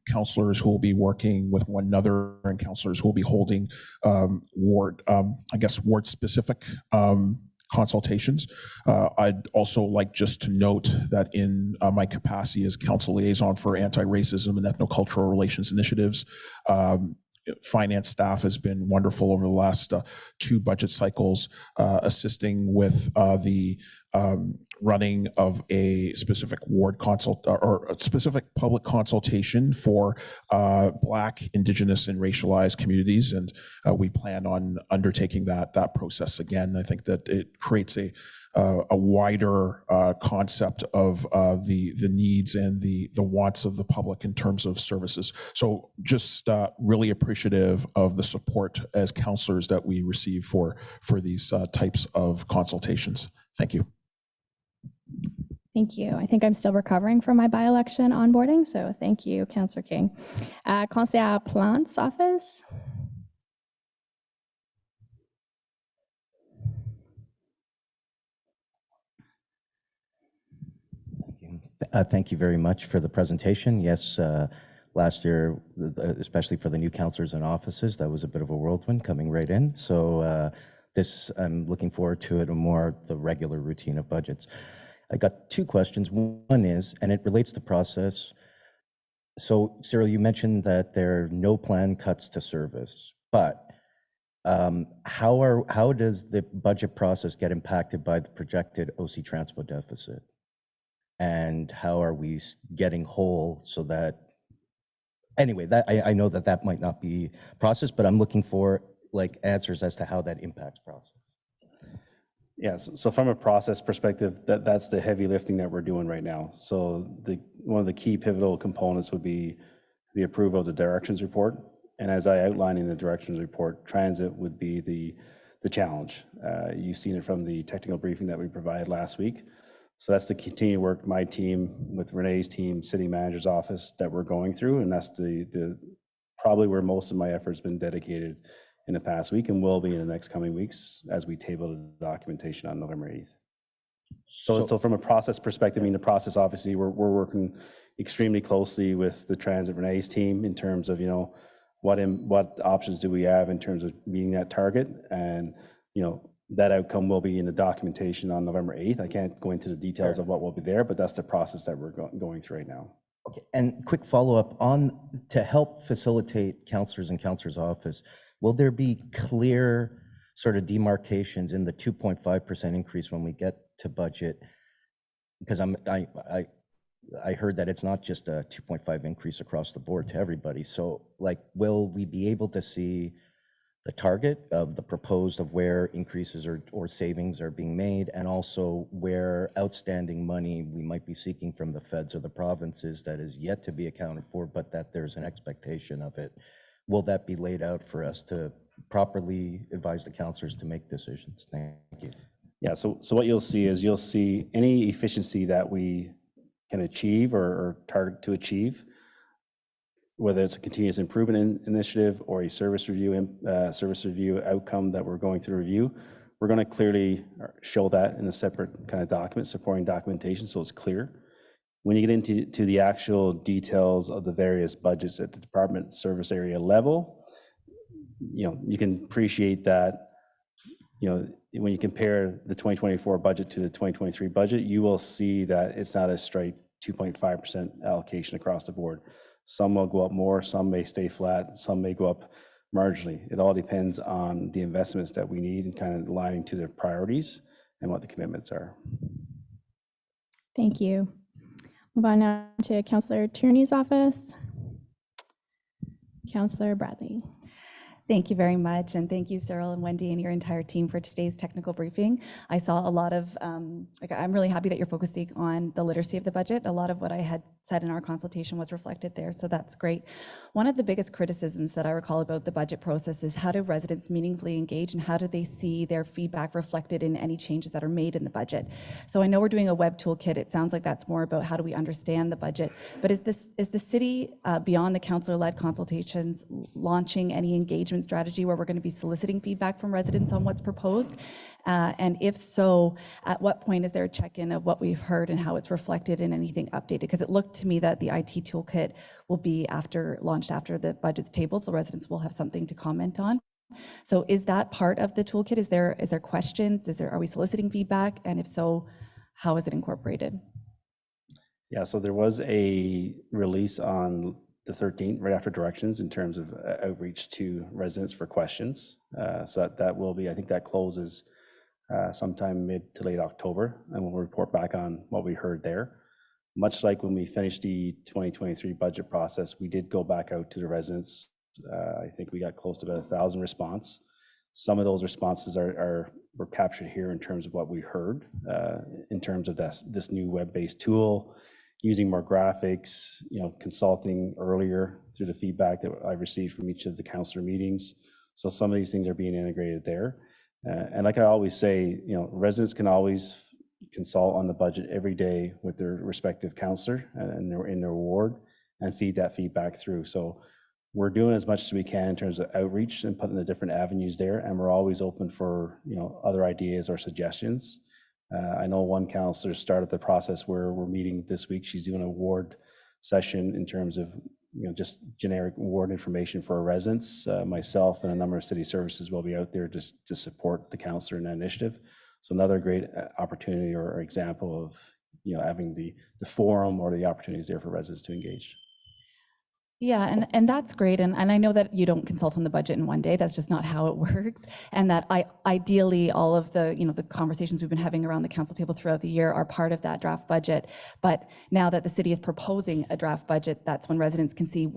Speaker 10: councillors who will be working with one another and councillors who will be holding ward-specific consultations. I'd also like just to note that in my capacity as council liaison for anti-racism and ethnocultural relations initiatives, finance staff has been wonderful over the last 2 budget cycles, assisting with the running of a specific ward consult or a specific public consultation for Black, Indigenous, and racialized communities, and we plan on undertaking that process again. I think that it creates a wider concept of the needs and the wants of the public in terms of services. So just really appreciative of the support as councillors that we receive for these types of consultations. Thank you.
Speaker 1: Thank you. I think I'm still recovering from my by-election onboarding, so thank you, Councillor King. Conseillère Plante's office.
Speaker 11: Thank you very much for the presentation. Yes, last year, especially for the new councillors and offices, that was a bit of a whirlwind coming right in. So I'm looking forward to it, the regular routine of budgets. I got 2 questions. One is, and it relates to process. So Cyril, you mentioned that there are no planned cuts to service, but how does the budget process get impacted by the projected OC Transpo deficit? And how are we getting whole so that, anyway, that I know that might not be process, but I'm looking for answers as to how that impacts process.
Speaker 5: Yes, so from a process perspective, that's the heavy lifting that we're doing right now. So one of the key pivotal components would be the approval of the directions report. And as I outlined in the directions report, transit would be the challenge. You've seen it from the technical briefing that we provided last week. So that's the continued work, my team with Renee's team, city manager's office, that we're going through. And that's the probably where most of my effort's been dedicated in the past week and will be in the next coming weeks as we table the documentation on November 8th. So from a process perspective, the process, obviously, we're working extremely closely with the Transit Renee's team in terms of, what options do we have in terms of meeting that target, and, that outcome will be in the documentation on November 8th. I can't go into the details of what will be there, but that's the process that we're going through right now.
Speaker 11: Okay, and quick follow-up to help facilitate councillors and councillors' office, will there be clear sort of demarcations in the 2.5% increase when we get to budget? Because I heard that it's not just a 2.5 increase across the board to everybody. So will we be able to see the target of the proposed of where increases or savings are being made, and also where outstanding money we might be seeking from the feds or the provinces that is yet to be accounted for, but that there's an expectation of it? Will that be laid out for us to properly advise the councillors to make decisions? Thank you.
Speaker 5: Yeah, so what you'll see is any efficiency that we can achieve or target to achieve, whether it's a continuous improvement initiative or a service review outcome that we're going through review. We're going to clearly show that in a separate kind of document, supporting documentation, so it's clear. When you get into the actual details of the various budgets at the department service area level, you can appreciate that, when you compare the 2024 budget to the 2023 budget, you will see that it's not a straight 2.5% allocation across the board. Some will go up more, some may stay flat, some may go up marginally. It all depends on the investments that we need and kind of aligning to their priorities and what the commitments are.
Speaker 1: Thank you. Move on now to Councillor Tierney's office. Councillor Bradley.
Speaker 12: Thank you very much, and thank you, Cyril and Wendy and your entire team for today's technical briefing. I saw a lot of, I'm really happy that you're focusing on the literacy of the budget. A lot of what I had said in our consultation was reflected there, so that's great. One of the biggest criticisms that I recall about the budget process is how do residents meaningfully engage and how do they see their feedback reflected in any changes that are made in the budget? So I know we're doing a web toolkit. It sounds like that's more about how do we understand the budget, but is the city, beyond the councillor-led consultations, launching any engagement strategy where we're going to be soliciting feedback from residents on what's proposed? And if so, at what point is there a check-in of what we've heard and how it's reflected in anything updated? Because it looked to me that the IT toolkit will be launched after the budget's tabled, so residents will have something to comment on. So is that part of the toolkit? Is there questions? Are we soliciting feedback? And if so, how is it incorporated?
Speaker 5: Yeah, so there was a release on the 13th, right after directions, in terms of outreach to residents for questions. So that will be, I think that closes sometime mid to late October, and we'll report back on what we heard there. Much like when we finished the 2023 budget process, we did go back out to the residents. I think we got close to about 1,000 response. Some of those responses were captured here in terms of what we heard, in terms of this new web-based tool, using more graphics, consulting earlier through the feedback that I received from each of the councillor meetings. So some of these things are being integrated there. And like I always say, residents can always consult on the budget every day with their respective councillor and in their ward and feed that feedback through. So we're doing as much as we can in terms of outreach and putting the different avenues there. And we're always open for, other ideas or suggestions. I know one councillor started the process where we're meeting this week. She's doing a ward session in terms of just generic ward information for our residents. Myself and a number of city services will be out there just to support the councillor in that initiative. So another great opportunity or example of having the forum or the opportunities there for residents to engage.
Speaker 12: Yeah, and that's great. And I know that you don't consult on the budget in one day. That's just not how it works. And that ideally all of the, the conversations we've been having around the council table throughout the year are part of that draft budget. But now that the city is proposing a draft budget, that's when residents can see,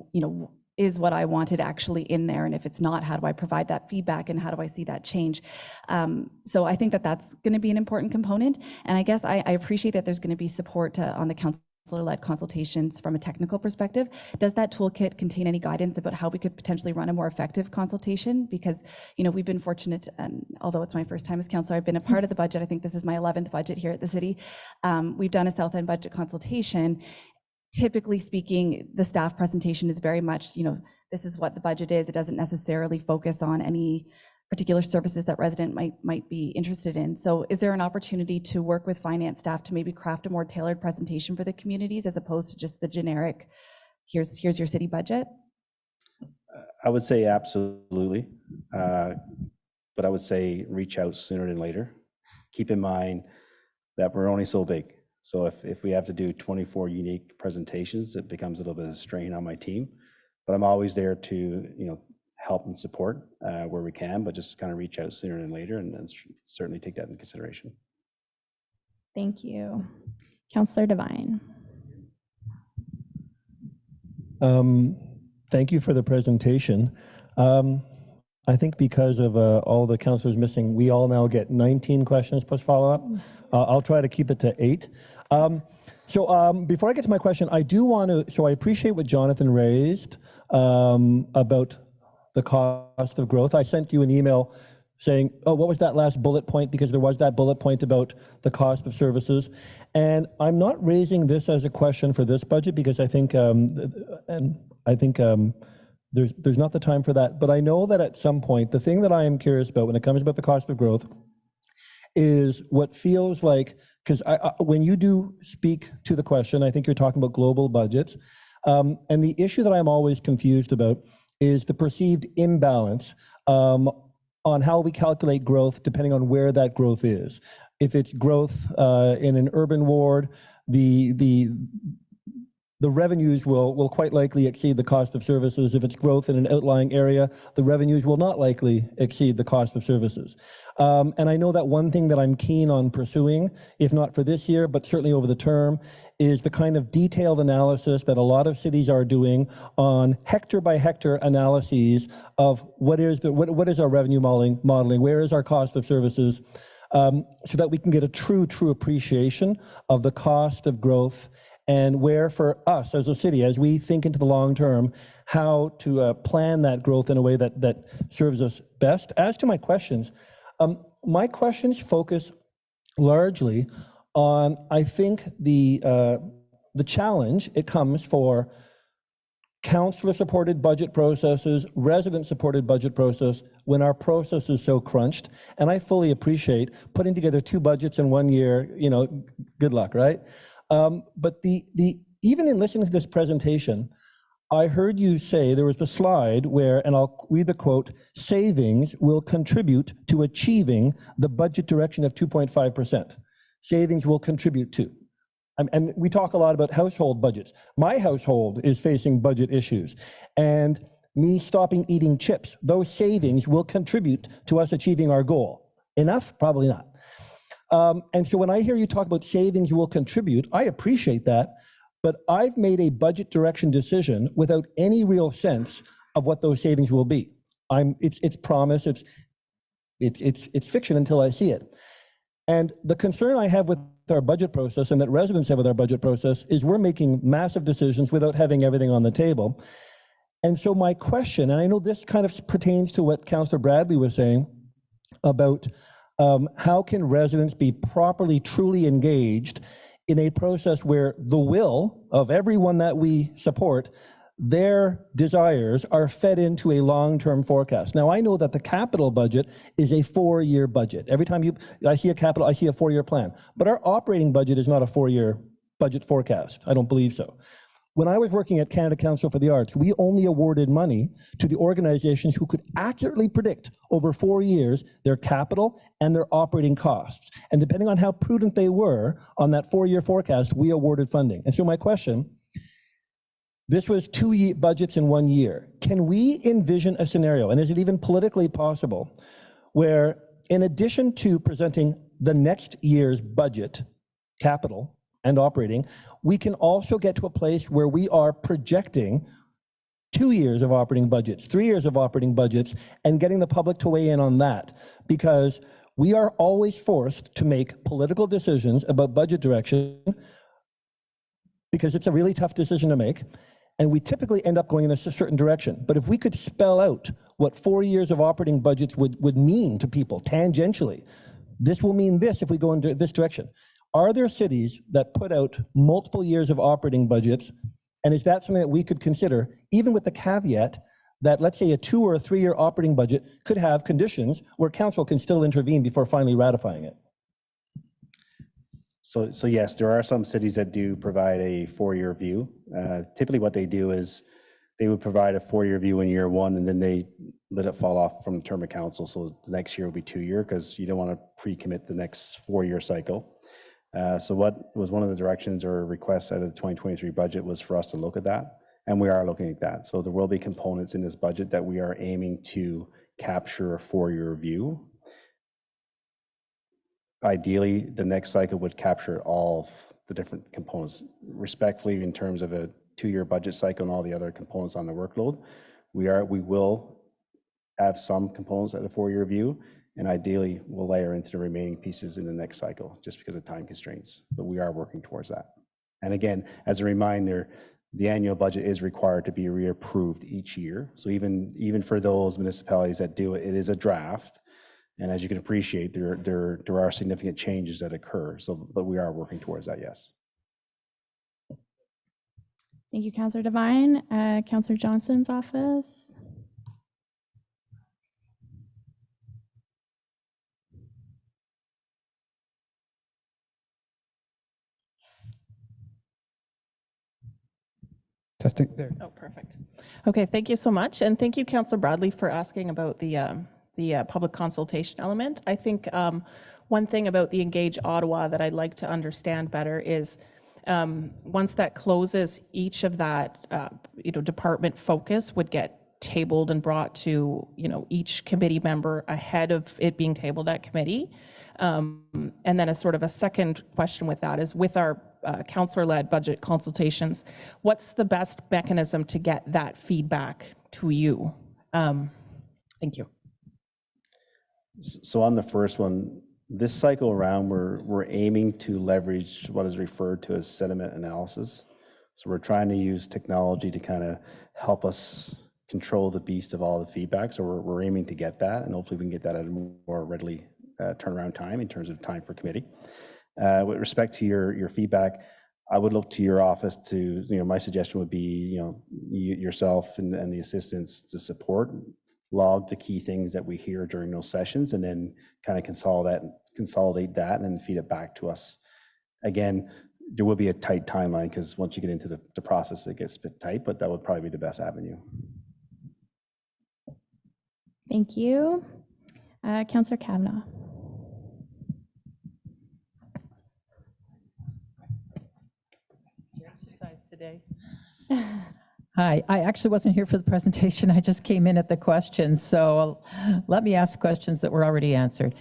Speaker 12: is what I wanted actually in there? And if it's not, how do I provide that feedback and how do I see that change? So I think that that's going to be an important component. And I guess I appreciate that there's going to be support on the councillor-led consultations from a technical perspective. Does that toolkit contain any guidance about how we could potentially run a more effective consultation? Because, we've been fortunate, and although it's my first time as councillor, I've been a part of the budget. I think this is my 11th budget here at the city. We've done a South End budget consultation. Typically speaking, the staff presentation is very much, this is what the budget is. It doesn't necessarily focus on any particular services that resident might be interested in. So is there an opportunity to work with finance staff to maybe craft a more tailored presentation for the communities as opposed to just the generic, here's your city budget?
Speaker 5: I would say absolutely, but I would say reach out sooner than later. Keep in mind that we're only so big. So if we have to do 24 unique presentations, it becomes a little bit of a strain on my team. But I'm always there to help and support where we can, but just kind of reach out sooner than later and certainly take that into consideration.
Speaker 1: Thank you. Councillor Devine.
Speaker 13: Thank you for the presentation. I think because of all the councillors missing, we all now get 19 questions plus follow-up. I'll try to keep it to 8. So before I get to my question, I do want to, so I appreciate what Jonathan raised about the cost of growth. I sent you an email saying, oh, what was that last bullet point? Because there was that bullet point about the cost of services. And I'm not raising this as a question for this budget because I think, there's not the time for that. But I know that at some point, the thing that I am curious about when it comes about the cost of growth is what feels like, because when you do speak to the question, I think you're talking about global budgets. And the issue that I'm always confused about is the perceived imbalance on how we calculate growth depending on where that growth is. If it's growth in an urban ward, the revenues will quite likely exceed the cost of services. If it's growth in an outlying area, the revenues will not likely exceed the cost of services. And I know that one thing that I'm keen on pursuing, if not for this year, but certainly over the term, is the kind of detailed analysis that a lot of cities are doing on hectare by hectare analyses of what is our revenue modeling, where is our cost of services, so that we can get a true appreciation of the cost of growth and where for us as a city, as we think into the long term, how to plan that growth in a way that serves us best. As to my questions focus largely on, I think, the challenge it comes for councillor-supported budget processes, resident-supported budget process, when our process is so crunched. And I fully appreciate putting together 2 budgets in 1 year, good luck, right? But even in listening to this presentation, I heard you say, there was the slide where, and I'll read the quote, savings will contribute to achieving the budget direction of 2.5%. Savings will contribute to. And we talk a lot about household budgets. My household is facing budget issues. And me stopping eating chips, those savings will contribute to us achieving our goal. Enough? Probably not. And so when I hear you talk about savings will contribute, I appreciate that, but I've made a budget direction decision without any real sense of what those savings will be. It's promise, it's fiction until I see it. And the concern I have with our budget process, and that residents have with our budget process, is we're making massive decisions without having everything on the table. And so my question, and I know this kind of pertains to what Councillor Bradley was saying about how can residents be properly, truly engaged in a process where the will of everyone that we support, their desires are fed into a long-term forecast. Now, I know that the capital budget is a 4-year budget. Every time I see a capital, I see a 4-year plan. But our operating budget is not a 4-year budget forecast. I don't believe so. When I was working at Canada Council for the Arts, we only awarded money to the organizations who could accurately predict over 4 years their capital and their operating costs. And depending on how prudent they were on that 4-year forecast, we awarded funding. And so my question, this was 2 budgets in 1 year. Can we envision a scenario, and is it even politically possible, where in addition to presenting the next year's budget, capital and operating, we can also get to a place where we are projecting 2 years of operating budgets, 3 years of operating budgets, and getting the public to weigh in on that? Because we are always forced to make political decisions about budget direction because it's a really tough decision to make. And we typically end up going in a certain direction. But if we could spell out what 4 years of operating budgets would mean to people tangentially, this will mean this if we go in this direction. Are there cities that put out multiple years of operating budgets? And is that something that we could consider, even with the caveat that, let's say, a 2 or a 3 year operating budget could have conditions where council can still intervene before finally ratifying it?
Speaker 5: So yes, there are some cities that do provide a 4-year view. Typically what they do is they would provide a 4-year view in year 1, and then they let it fall off from the term of council. So the next year will be 2 year, because you don't want to pre-commit the next 4-year cycle. So what was one of the directions or requests out of the 2023 budget was for us to look at that, and we are looking at that. So there will be components in this budget that we are aiming to capture a 4-year view. Ideally, the next cycle would capture all of the different components. Respectfully, in terms of a 2-year budget cycle and all the other components on the workload, we will have some components at a 4-year view, and ideally we'll layer into the remaining pieces in the next cycle just because of time constraints, but we are working towards that. And again, as a reminder, the annual budget is required to be reapproved each year. So even for those municipalities that do it, it is a draft. And as you can appreciate, there are significant changes that occur. So, but we are working towards that, yes.
Speaker 1: Thank you, Councillor Devine. Councillor Johnson's office.
Speaker 7: Testing there.
Speaker 14: Oh, perfect. Okay, thank you so much. And thank you, Councillor Bradley, for asking about the public consultation element. I think one thing about the Engage Ottawa that I'd like to understand better is once that closes, each of that department focus would get tabled and brought to each committee member ahead of it being tabled at committee. And then a sort of a second question with that is with our councillor-led budget consultations, what's the best mechanism to get that feedback to you? Thank you.
Speaker 5: So on the first one, this cycle around, we're aiming to leverage what is referred to as sentiment analysis. So we're trying to use technology to kind of help us control the beast of all the feedback. So we're aiming to get that, and hopefully we can get that at a more readily turnaround time in terms of time for committee. With respect to your feedback, I would look to your office to, my suggestion would be, yourself and the assistants to support, log the key things that we hear during those sessions, and then kind of consolidate that and then feed it back to us. Again, there will be a tight timeline because once you get into the process, it gets a bit tight, but that would probably be the best avenue.
Speaker 1: Thank you. Councillor Kavanaugh.
Speaker 14: Exercise today.
Speaker 15: Hi, I actually wasn't here for the presentation. I just came in at the questions. So let me ask questions that were already answered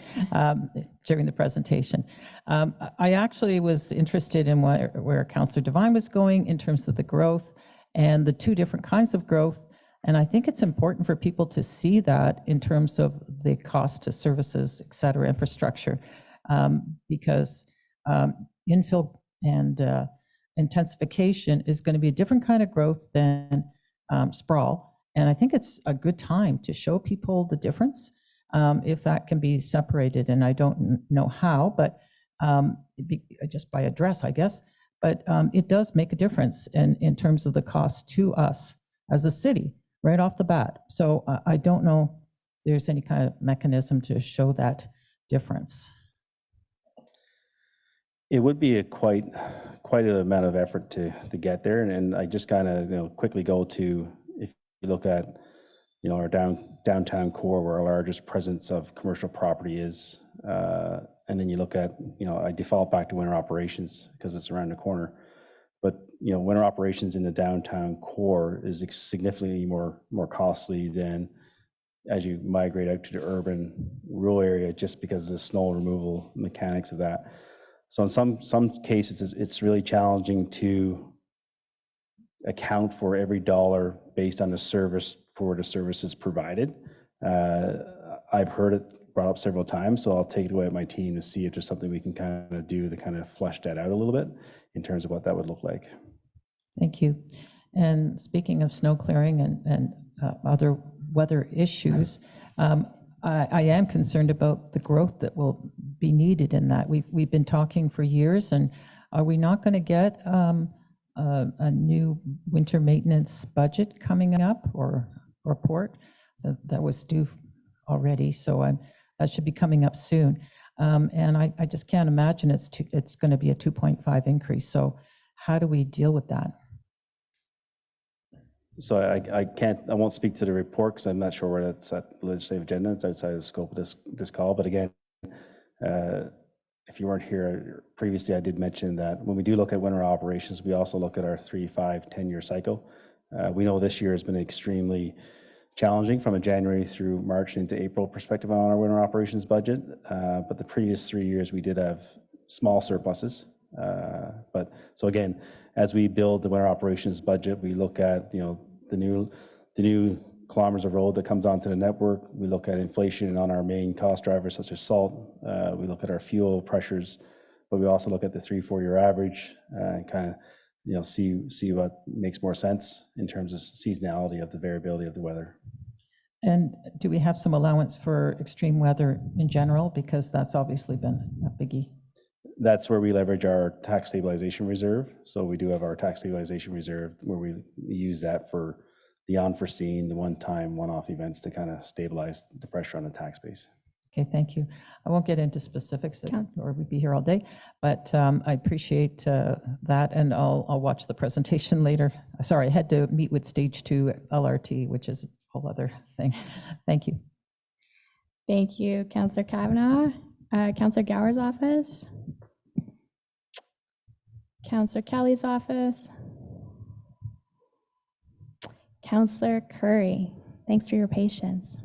Speaker 15: during the presentation. I actually was interested in where Councillor Devine was going in terms of the growth and the two different kinds of growth. And I think it's important for people to see that in terms of the cost to services, et cetera, infrastructure, because infill and intensification is going to be a different kind of growth than sprawl. And I think it's a good time to show people the difference if that can be separated. And I don't know how, but just by address, I guess. But it does make a difference in terms of the cost to us as a city right off the bat. So I don't know if there's any kind of mechanism to show that difference.
Speaker 5: It would be quite an amount of effort to get there, and I just kind of quickly go to, if you look at our downtown core where our largest presence of commercial property is, and then you look at I default back to winter operations because it's around the corner, but winter operations in the downtown core is significantly more costly than as you migrate out to the urban rural area, just because of the snow removal mechanics of that. So in some cases, it's really challenging to account for every dollar based on the service for the services provided. I've heard it brought up several times, so I'll take it away with my team to see if there's something we can kind of do to kind of flesh that out a little bit in terms of what that would look like.
Speaker 15: Thank you. And speaking of snow clearing and other weather issues, I am concerned about the growth that will be needed in that. We've been talking for years, and are we not going to get a new winter maintenance budget coming up or report that was due already? So that should be coming up soon. And I just can't imagine it's going to be a 2.5 increase. So how do we deal with that?
Speaker 5: So I won't speak to the report because I'm not sure where that's at the legislative agenda. It's outside the scope of this call. But again, if you weren't here previously, I did mention that when we do look at winter operations, we also look at our 3, 5, 10-year cycle. We know this year has been extremely challenging from a January through March into April perspective on our winter operations budget. But the previous 3 years, we did have small surpluses. But so again, as we build the winter operations budget, we look at the new kilometers of road that comes onto the network. We look at inflation on our main cost drivers such as salt. We look at our fuel pressures, but we also look at the 3-4 year average and kind of see what makes more sense in terms of seasonality of the variability of the weather.
Speaker 15: And do we have some allowance for extreme weather in general? Because that's obviously been a biggie.
Speaker 5: That's where we leverage our tax stabilization reserve. So we do have our tax stabilization reserve where we use that for the unforeseen, the one-time, one-off events to kind of stabilize the pressure on the tax base.
Speaker 15: Okay, thank you. I won't get into specifics or we'd be here all day, but I appreciate that, and I'll watch the presentation later. Sorry, I had to meet with Stage 2 LRT, which is a whole other thing. Thank you.
Speaker 1: Thank you, Councillor Kavanaugh. Councillor Gower's office. Councillor Kelly's office. Councillor Curry, thanks for your patience.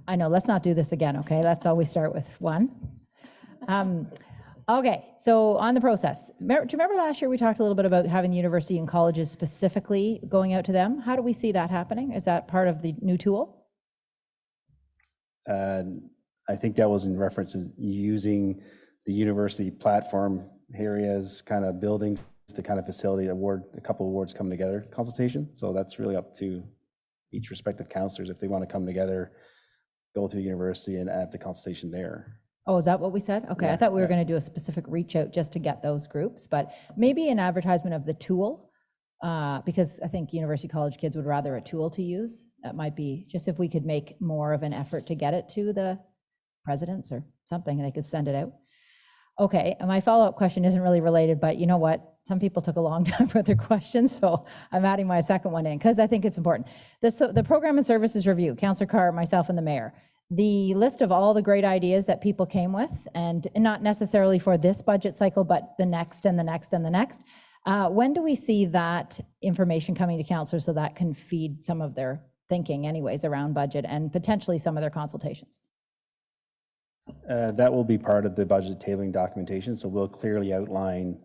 Speaker 16: I know, let's not do this again, okay? Let's always start with one. Okay, so on the process. Do you remember last year we talked a little bit about having the university and colleges specifically going out to them? How do we see that happening? Is that part of the new tool?
Speaker 5: I think that was in reference to using the university platform areas, kind of buildings to kind of facilitate a couple of awards coming together consultation. So that's really up to each respective counselors if they want to come together, go to a university and add the consultation there.
Speaker 16: Oh, is that what we said? Okay,
Speaker 5: Yeah,
Speaker 16: I thought we were going to do a specific reach out just to get those groups, but maybe an advertisement of the tool, because I think university college kids would rather a tool to use. That might be just if we could make more of an effort to get it to the presidents or something, and they could send it out. Okay, and my follow-up question isn't really related, but you know what? Some people took a long time for their questions, so I'm adding my second one in because I think it's important. The program and services review, Councillor Carr, myself, and the mayor. The list of all the great ideas that people came with, and not necessarily for this budget cycle, but the next and the next and the next. When do we see that information coming to councillors so that can feed some of their thinking anyways around budget and potentially some of their consultations?
Speaker 5: That will be part of the budget tabling documentation. So we'll clearly outline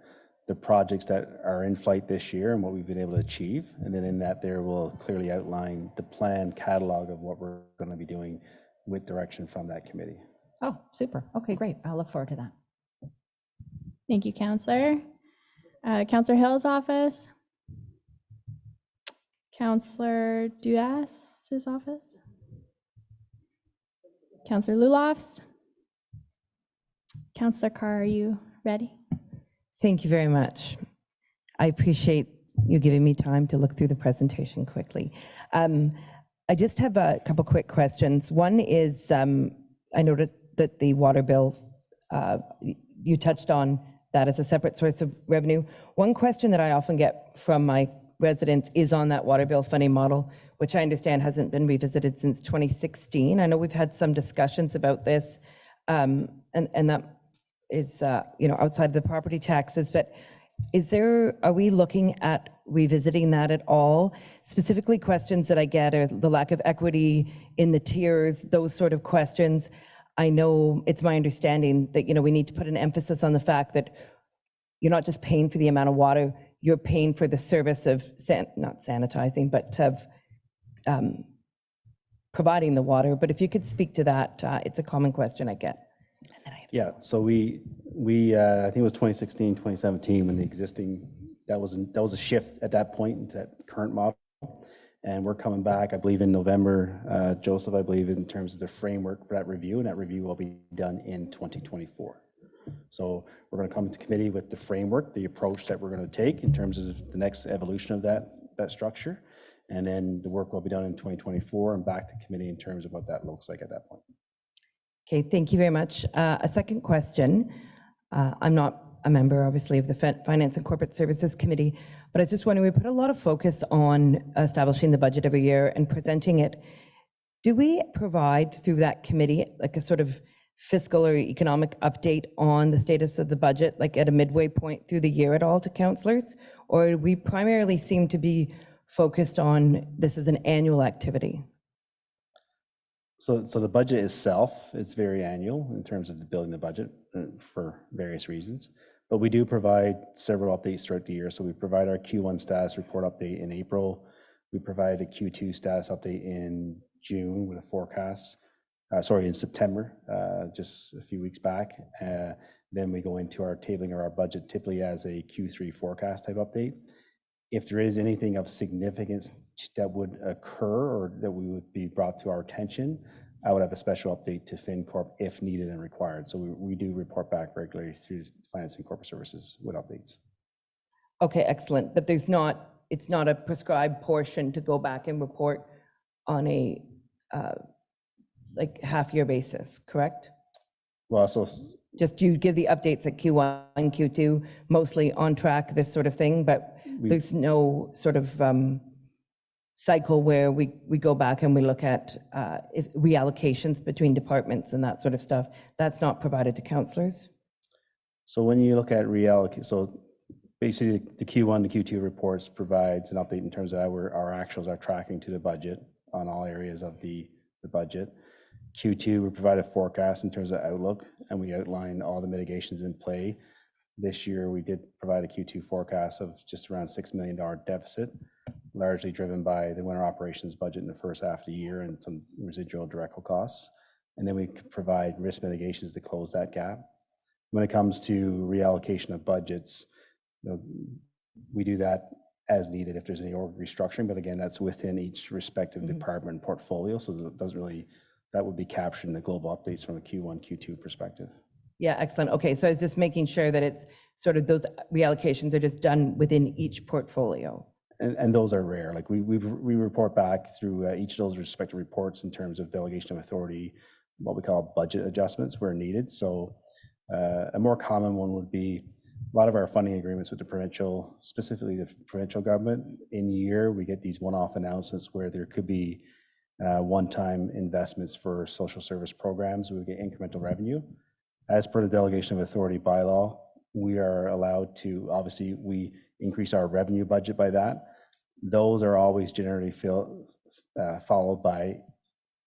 Speaker 5: the projects that are in flight this year and what we've been able to achieve. And then in that there will clearly outline the planned catalog of what we're going to be doing with direction from that committee.
Speaker 16: Oh, super. Okay, great. I'll look forward to that.
Speaker 1: Thank you, Councillor. Councillor Hill's office. Councillor Dudas's office. Councillor Lulof's. Councillor Carr, are you ready?
Speaker 8: Thank you very much. I appreciate you giving me time to look through the presentation quickly. I just have a couple quick questions. One is, I noted that the water bill, you touched on that as a separate source of revenue. One question that I often get from my residents is on that water bill funding model, which I understand hasn't been revisited since 2016. I know we've had some discussions about this, and that is, outside the property taxes, but are we looking at revisiting that at all? Specifically, questions that I get are the lack of equity in the tiers, those sort of questions. I know it's my understanding that, we need to put an emphasis on the fact that you're not just paying for the amount of water, you're paying for the service of, not sanitizing, but of providing the water. But if you could speak to that, it's a common question I get.
Speaker 5: Yeah, so we I think it was 2016, 2017 when the existing, that was a shift at that point into that current model. And we're coming back, I believe in November, Joseph, I believe in terms of the framework for that review, and that review will be done in 2024. So we're going to come to committee with the framework, the approach that we're going to take in terms of the next evolution of that structure. And then the work will be done in 2024 and back to committee in terms of what that looks like at that point.
Speaker 8: Okay, thank you very much. A second question. I'm not a member, obviously, of the Finance and Corporate Services Committee, but I was just wondering, we put a lot of focus on establishing the budget every year and presenting it. Do we provide through that committee like a sort of fiscal or economic update on the status of the budget, like at a midway point through the year at all to councillors? Or we primarily seem to be focused on this as an annual activity?
Speaker 5: So the budget itself is very annual in terms of building the budget for various reasons, but we do provide several updates throughout the year. So we provide our Q1 status report update in April. We provide a Q2 status update in June with a forecast, in September, just a few weeks back. Then we go into our tabling of our budget typically as a Q3 forecast type update. If there is anything of significance would occur or that we would be brought to our attention, I would have a special update to FinCorp if needed and required. So we do report back regularly through Finance and Corporate Services with updates.
Speaker 8: Okay, excellent. But it's not a prescribed portion to go back and report on a like half-year basis, correct?
Speaker 5: Well, so
Speaker 8: just you give the updates at Q1, Q2, mostly on track, this sort of thing, but there's no sort of cycle where we go back and we look at reallocations between departments and that sort of stuff. That's not provided to councillors?
Speaker 5: So when you look at reallocate, so basically the Q1 to Q2 reports provides an update in terms of how our actuals are tracking to the budget on all areas of the budget. Q2, we provide a forecast in terms of outlook, and we outline all the mitigations in play. This year, we did provide a Q2 forecast of just around $6 million deficit, largely driven by the winter operations budget in the first half of the year and some residual direct costs. And then we provide risk mitigations to close that gap. When it comes to reallocation of budgets, we do that as needed if there's any org restructuring, but again, that's within each respective department portfolio, so it doesn't really, that would be captured in the global updates from a Q1, Q2 perspective.
Speaker 8: Yeah, excellent. Okay, so I was just making sure that it's sort of those reallocations are just done within each portfolio.
Speaker 5: And those are rare. Like we report back through each of those respective reports in terms of delegation of authority, what we call budget adjustments where needed. So a more common one would be a lot of our funding agreements with the provincial, specifically the provincial government. In year, we get these one-off announcements where there could be one-time investments for social service programs. We get incremental revenue. As per the delegation of authority bylaw, we are allowed to, obviously, we increase our revenue budget by that. Those are always generally followed by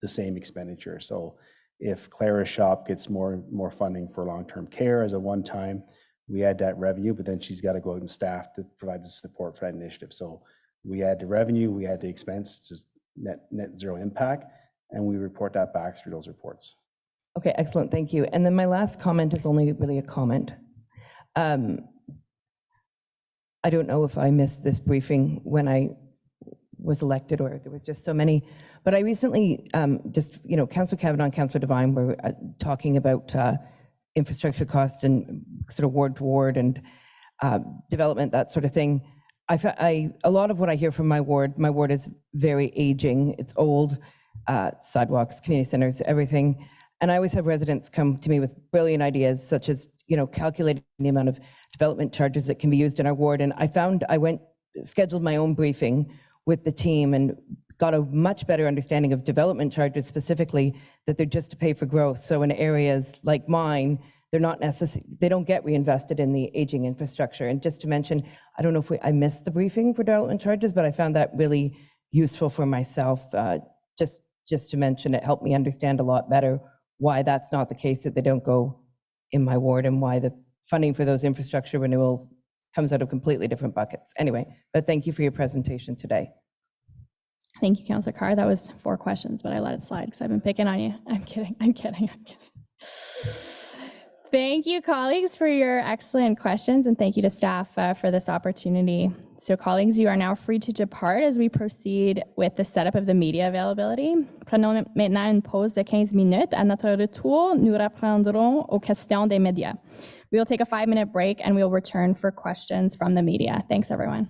Speaker 5: the same expenditure. So if Clara's shop gets more funding for long-term care as a one-time, we add that revenue, but then she's got to go out and staff to provide the support for that initiative. So we add the revenue, we add the expense, just net zero impact, and we report that back through those reports.
Speaker 8: Okay, excellent, thank you. And then my last comment is only really a comment. I don't know if I missed this briefing when I was elected or there was just so many, but I recently Councillor Kavanaugh and Councillor Devine were talking about infrastructure costs and sort of ward to ward and development, that sort of thing. A lot of what I hear from my ward is very aging, it's old, sidewalks, community centers, everything. And I always have residents come to me with brilliant ideas, such as, calculating the amount of development charges that can be used in our ward. And scheduled my own briefing with the team and got a much better understanding of development charges specifically, that they're just to pay for growth. So in areas like mine, they don't get reinvested in the aging infrastructure. And just to mention, I don't know if I missed the briefing for development charges, but I found that really useful for myself. Just to mention, it helped me understand a lot better why that's not the case, that they don't go in my ward, and why the funding for those infrastructure renewal comes out of completely different buckets. Anyway, but thank you for your presentation today.
Speaker 1: Thank you, Councillor Carr. That was 4 questions, but I let it slide because I've been picking on you. I'm kidding. Thank you, colleagues, for your excellent questions, and thank you to staff for this opportunity. So, colleagues, you are now free to depart as we proceed with the setup of the media availability. Prenons maintenant une pause de 15 minutes. À notre retour, nous reprendrons aux questions des médias. We will take a 5-minute break and we will return for questions from the media. Thanks, everyone.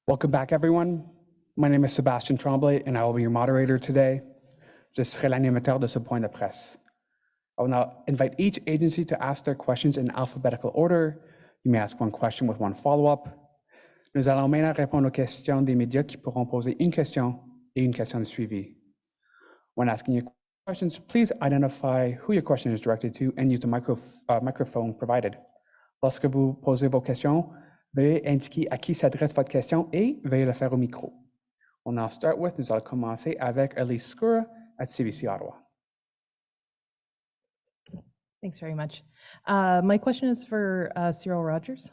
Speaker 17: Welcome back, everyone. My name is Sébastien Tremblay, and I will be your moderator today. Je serai l'animateur de ce point de presse. I will now invite each agency to ask their questions in alphabetical order. You may ask one question with one follow-up. Nous allons maintenant répondre aux questions des médias qui pourront poser une question et une question de suivi. When asking your questions, please identify who your question is directed to and use the microphone provided. Lorsque vous posez vos questions, veuillez indiquer à qui s'adresse votre question et veuillez le faire au micro. We'll now start with, nous allons commencer avec Elise Skura at CBC Ottawa.
Speaker 18: Thanks very much. My question is for Cyril Rogers.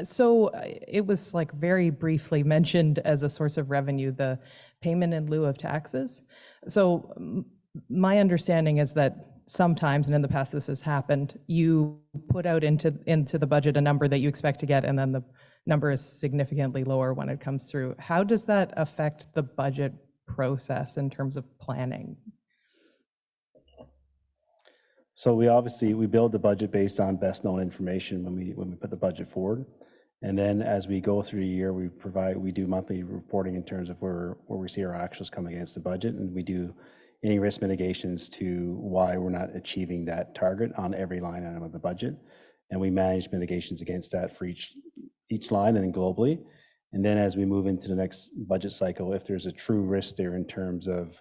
Speaker 18: So it was like very briefly mentioned as a source of revenue, the payment in lieu of taxes. So my understanding is that sometimes, and in the past this has happened, you put out into the budget a number that you expect to get, and then the number is significantly lower when it comes through. How does that affect the budget process in terms of planning?
Speaker 5: So we build the budget based on best known information when we put the budget forward. And then as we go through the year, we do monthly reporting in terms of where we see our actuals coming against the budget, and we do any risk mitigations to why we're not achieving that target on every line item of the budget. And we manage mitigations against that for each line and globally. And then as we move into the next budget cycle, if there's a true risk there in terms of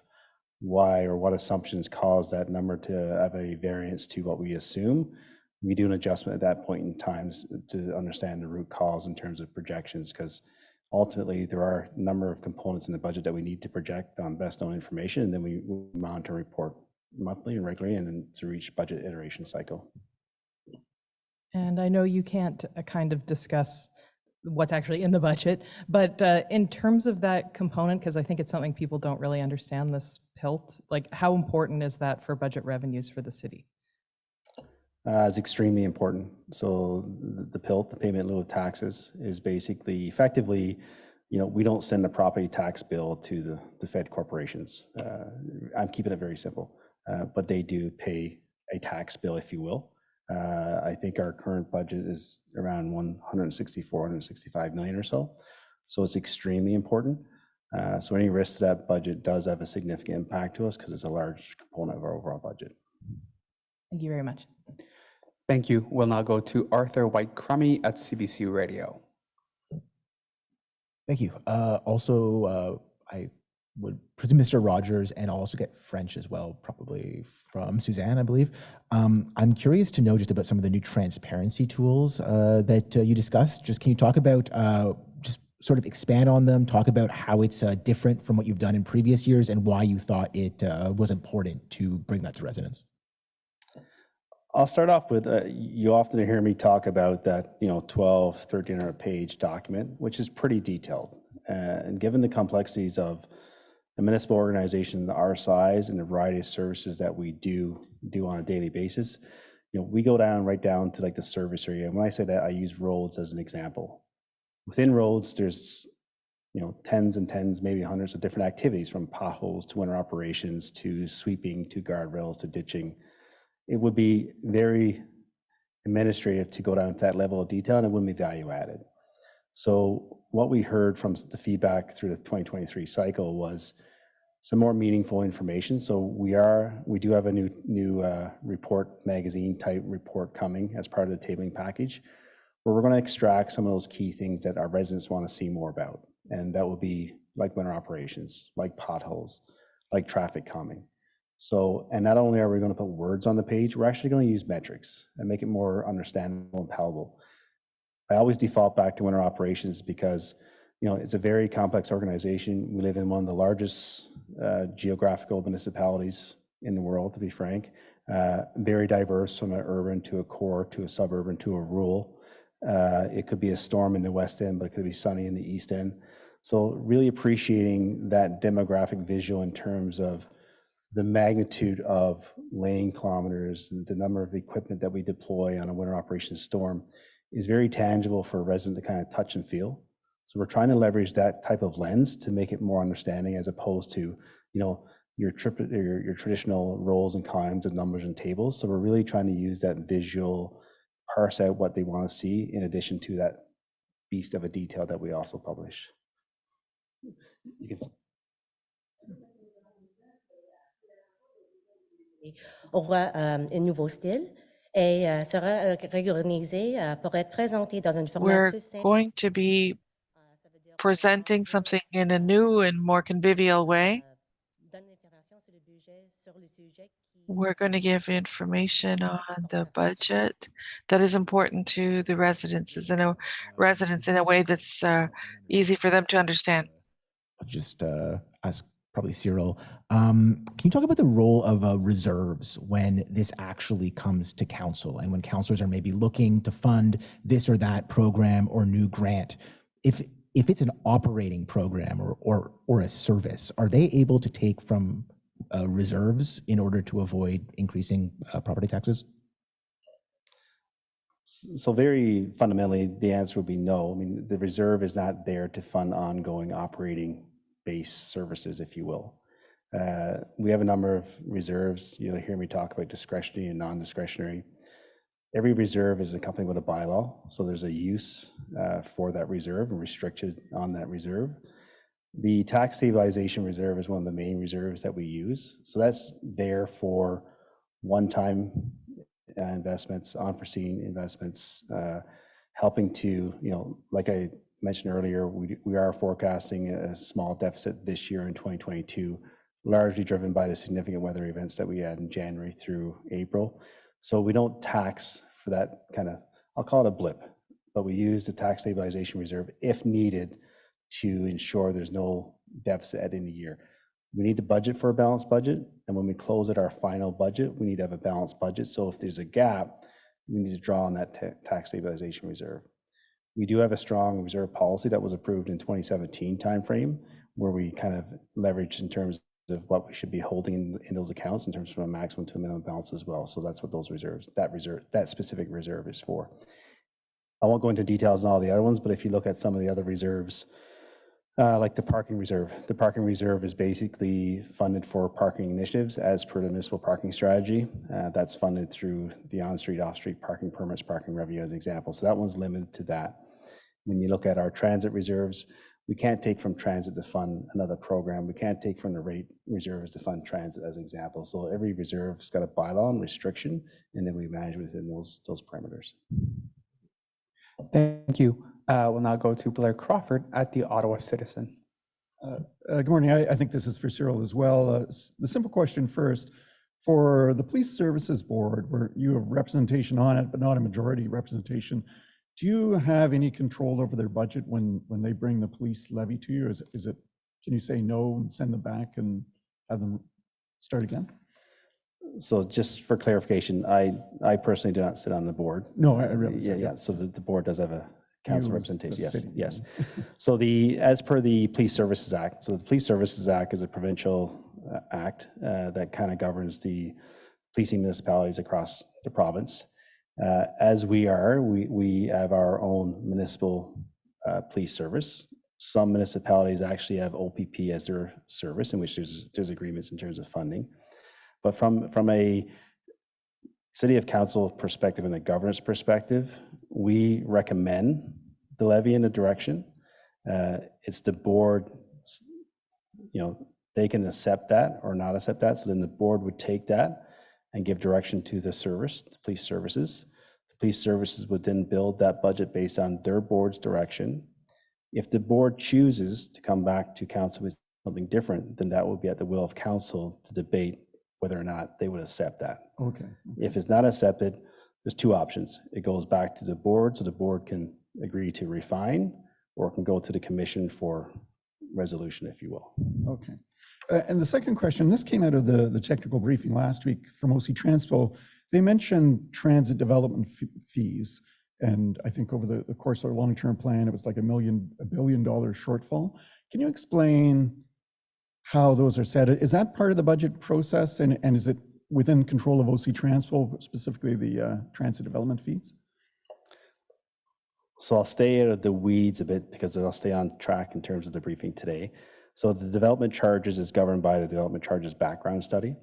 Speaker 5: why or what assumptions cause that number to have a variance to what we assume, we do an adjustment at that point in time to understand the root cause in terms of projections, because ultimately there are a number of components in the budget that we need to project on best known information, and then we monitor and report monthly and regularly and then through each budget iteration cycle.
Speaker 18: And I know you can't kind of discuss what's actually in the budget, but in terms of that component, because I think it's something people don't really understand, this PILT, like how important is that for budget revenues for the city?
Speaker 5: It's extremely important. So the PILT, the payment in lieu of taxes, is basically effectively, we don't send a property tax bill to the Fed corporations. I'm keeping it very simple, but they do pay a tax bill, if you will. I think our current budget is around 164, 165 million or so. So it's extremely important. So any risk to that budget does have a significant impact to us because it's a large component of our overall budget.
Speaker 18: Thank you very much.
Speaker 17: Thank you. We'll now go to Arthur White-Crummy at CBC Radio.
Speaker 19: Thank you. Also, I would presume Mr. Rogers, and I'll also get French as well, probably from Suzanne, I believe. I'm curious to know just about some of the new transparency tools that you discussed. Just can you talk about, just sort of expand on them, talk about how it's different from what you've done in previous years and why you thought it was important to bring that to residents?
Speaker 5: I'll start off with, you often hear me talk about that 12, 1,300 page document, which is pretty detailed. And given the complexities of a municipal organization our size and the variety of services that we do on a daily basis, we go right down to like the service area. And when I say that, I use roads as an example. Within roads, there's tens and tens, maybe hundreds of different activities, from potholes to winter operations to sweeping to guardrails to ditching. It would be very administrative to go down to that level of detail, and it wouldn't be value added. So what we heard from the feedback through the 2023 cycle was some more meaningful information. So we do have a new report, magazine type report coming as part of the tabling package, where we're going to extract some of those key things that our residents want to see more about. And that will be like winter operations, like potholes, like traffic calming. So, and not only are we going to put words on the page, we're actually going to use metrics and make it more understandable and palatable. I always default back to winter operations because, it's a very complex organization. We live in one of the largest geographical municipalities in the world, to be frank. Very diverse, from an urban to a core to a suburban to a rural. It could be a storm in the west end, but it could be sunny in the east end. So really appreciating that demographic visual in terms of the magnitude of lane kilometers, the number of equipment that we deploy on a winter operations storm is very tangible for a resident to kind of touch and feel. So we're trying to leverage that type of lens to make it more understanding, as opposed to, your traditional rows and columns of numbers and tables. So we're really trying to use that visual, parse out what they want to see, in addition to that beast of a detail that we also publish. You can,
Speaker 6: aura un nouveau style et sera réorganisé pour être présenté dans un format
Speaker 4: We're
Speaker 6: plus simple.
Speaker 4: going to be presenting something in a new and more convivial way. We're going to give information on the budget that is important to the residents in a way that's easy for them to understand.
Speaker 19: I'll just ask probably Cyril. Can you talk about the role of reserves when this actually comes to council and when councilors are maybe looking to fund this or that program or new grant? If it's an operating program or a service, are they able to take from reserves in order to avoid increasing property taxes?
Speaker 5: so very fundamentally, the answer would be no. I mean, the reserve is not there to fund ongoing operating base services, if you will. We have a number of reserves. You'll hear me talk about discretionary and non-discretionary. Every reserve is accompanied with a bylaw, so there's a use for that reserve and restricted on that reserve. The tax stabilization reserve is one of the main reserves that we use. So that's there for one-time investments, unforeseen investments, helping to, like I mentioned earlier, we are forecasting a small deficit this year in 2022, largely driven by the significant weather events that we had in January through April. So we don't tax for that kind of, I'll call it a blip, but we use the tax stabilization reserve if needed to ensure there's no deficit at the end of the year. We need to budget for a balanced budget, and when we close at our final budget, we need to have a balanced budget. So if there's a gap, we need to draw on that tax stabilization reserve. We do have a strong reserve policy that was approved in 2017 timeframe, where we kind of leverage in terms of what we should be holding in those accounts in terms of a maximum to a minimum balance as well. So that's what those reserves, that specific reserve is for. I won't go into details on all the other ones, but if you look at some of the other reserves, like the parking reserve is basically funded for parking initiatives as per the municipal parking strategy. That's funded through the on-street, off-street parking permits, parking revenue as an example. So that one's limited to that. When you look at our transit reserves, we can't take from transit to fund another program. We can't take from the rate reserves to fund transit as an example. So every reserve's got a bylaw and restriction, and then we manage within those parameters.
Speaker 17: Thank you. We'll now go to Blair Crawford at the Ottawa Citizen.
Speaker 20: Good morning. I think this is for Cyril as well. The simple question first, for the Police Services Board, where you have representation on it, but not a majority representation, do you have any control over their budget when they bring the police levy to you? Is it, can you say no and send them back and have them start again?
Speaker 5: So just for clarification, I personally do not sit on the board.
Speaker 20: No, I realize that.
Speaker 5: Yeah. So the board does have a council representation. Yes,
Speaker 20: city.
Speaker 5: yes. So as per the Police Services Act, so the Police Services Act is a provincial act that kind of governs the policing municipalities across the province. As we have our own municipal police service. Some municipalities actually have OPP as their service, in which there's agreements in terms of funding. But from a city of council perspective and a governance perspective, we recommend the levy in a direction. It's the board, they can accept that or not accept that. So then the board would take that and give direction to the service, the police services. The police services would then build that budget based on their board's direction. If the board chooses to come back to council with something different, then that will be at the will of council to debate whether or not they would accept that.
Speaker 20: Okay.
Speaker 5: If it's not accepted, there's two options. It goes back to the board, so the board can agree to refine, or it can go to the commission for resolution, if you will.
Speaker 20: Okay. And the second question, this came out of the technical briefing last week from OC Transpo. They mentioned transit development fees. And I think over the course of our long-term plan, it was like $1 billion shortfall. Can you explain how those are set? Is that part of the budget process? And is it within control of OC Transpo, specifically the transit development fees?
Speaker 5: So I'll stay out of the weeds a bit because I'll stay on track in terms of the briefing today. So the development charges is governed by the development charges background study,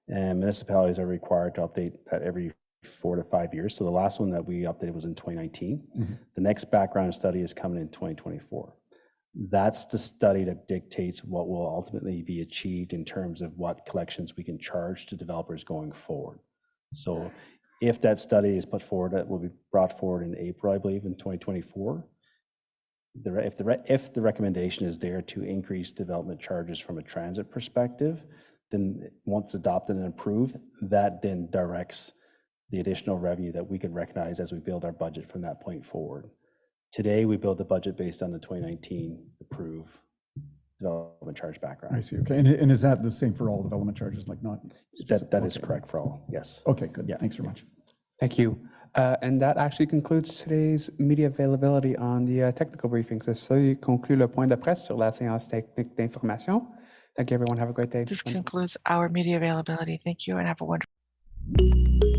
Speaker 5: and municipalities are required to update that every 4 to 5 years. So the last one that we updated was in 2019. Mm-hmm. The next background study is coming in 2024. That's the study that dictates what will ultimately be achieved in terms of what collections we can charge to developers going forward. So if that study is put forward, that will be brought forward in April, I believe, in 2024. If the recommendation is there to increase development charges from a transit perspective, then once adopted and approved, that then directs the additional revenue that we could recognize as we build our budget from that point forward. Today, we build the budget based on the 2019 approved development charge background.
Speaker 20: I see, okay. And is that the same for all development charges, like not?
Speaker 5: That is correct for all, yes.
Speaker 20: Okay, good.
Speaker 5: Yeah.
Speaker 20: Thanks very much.
Speaker 17: Thank you. And that actually concludes today's media availability on the technical briefings. Ça conclut le point de presse sur la séance technique d'information. Thank you, everyone. Have a great day.
Speaker 4: This concludes our media availability. Thank you and have a wonderful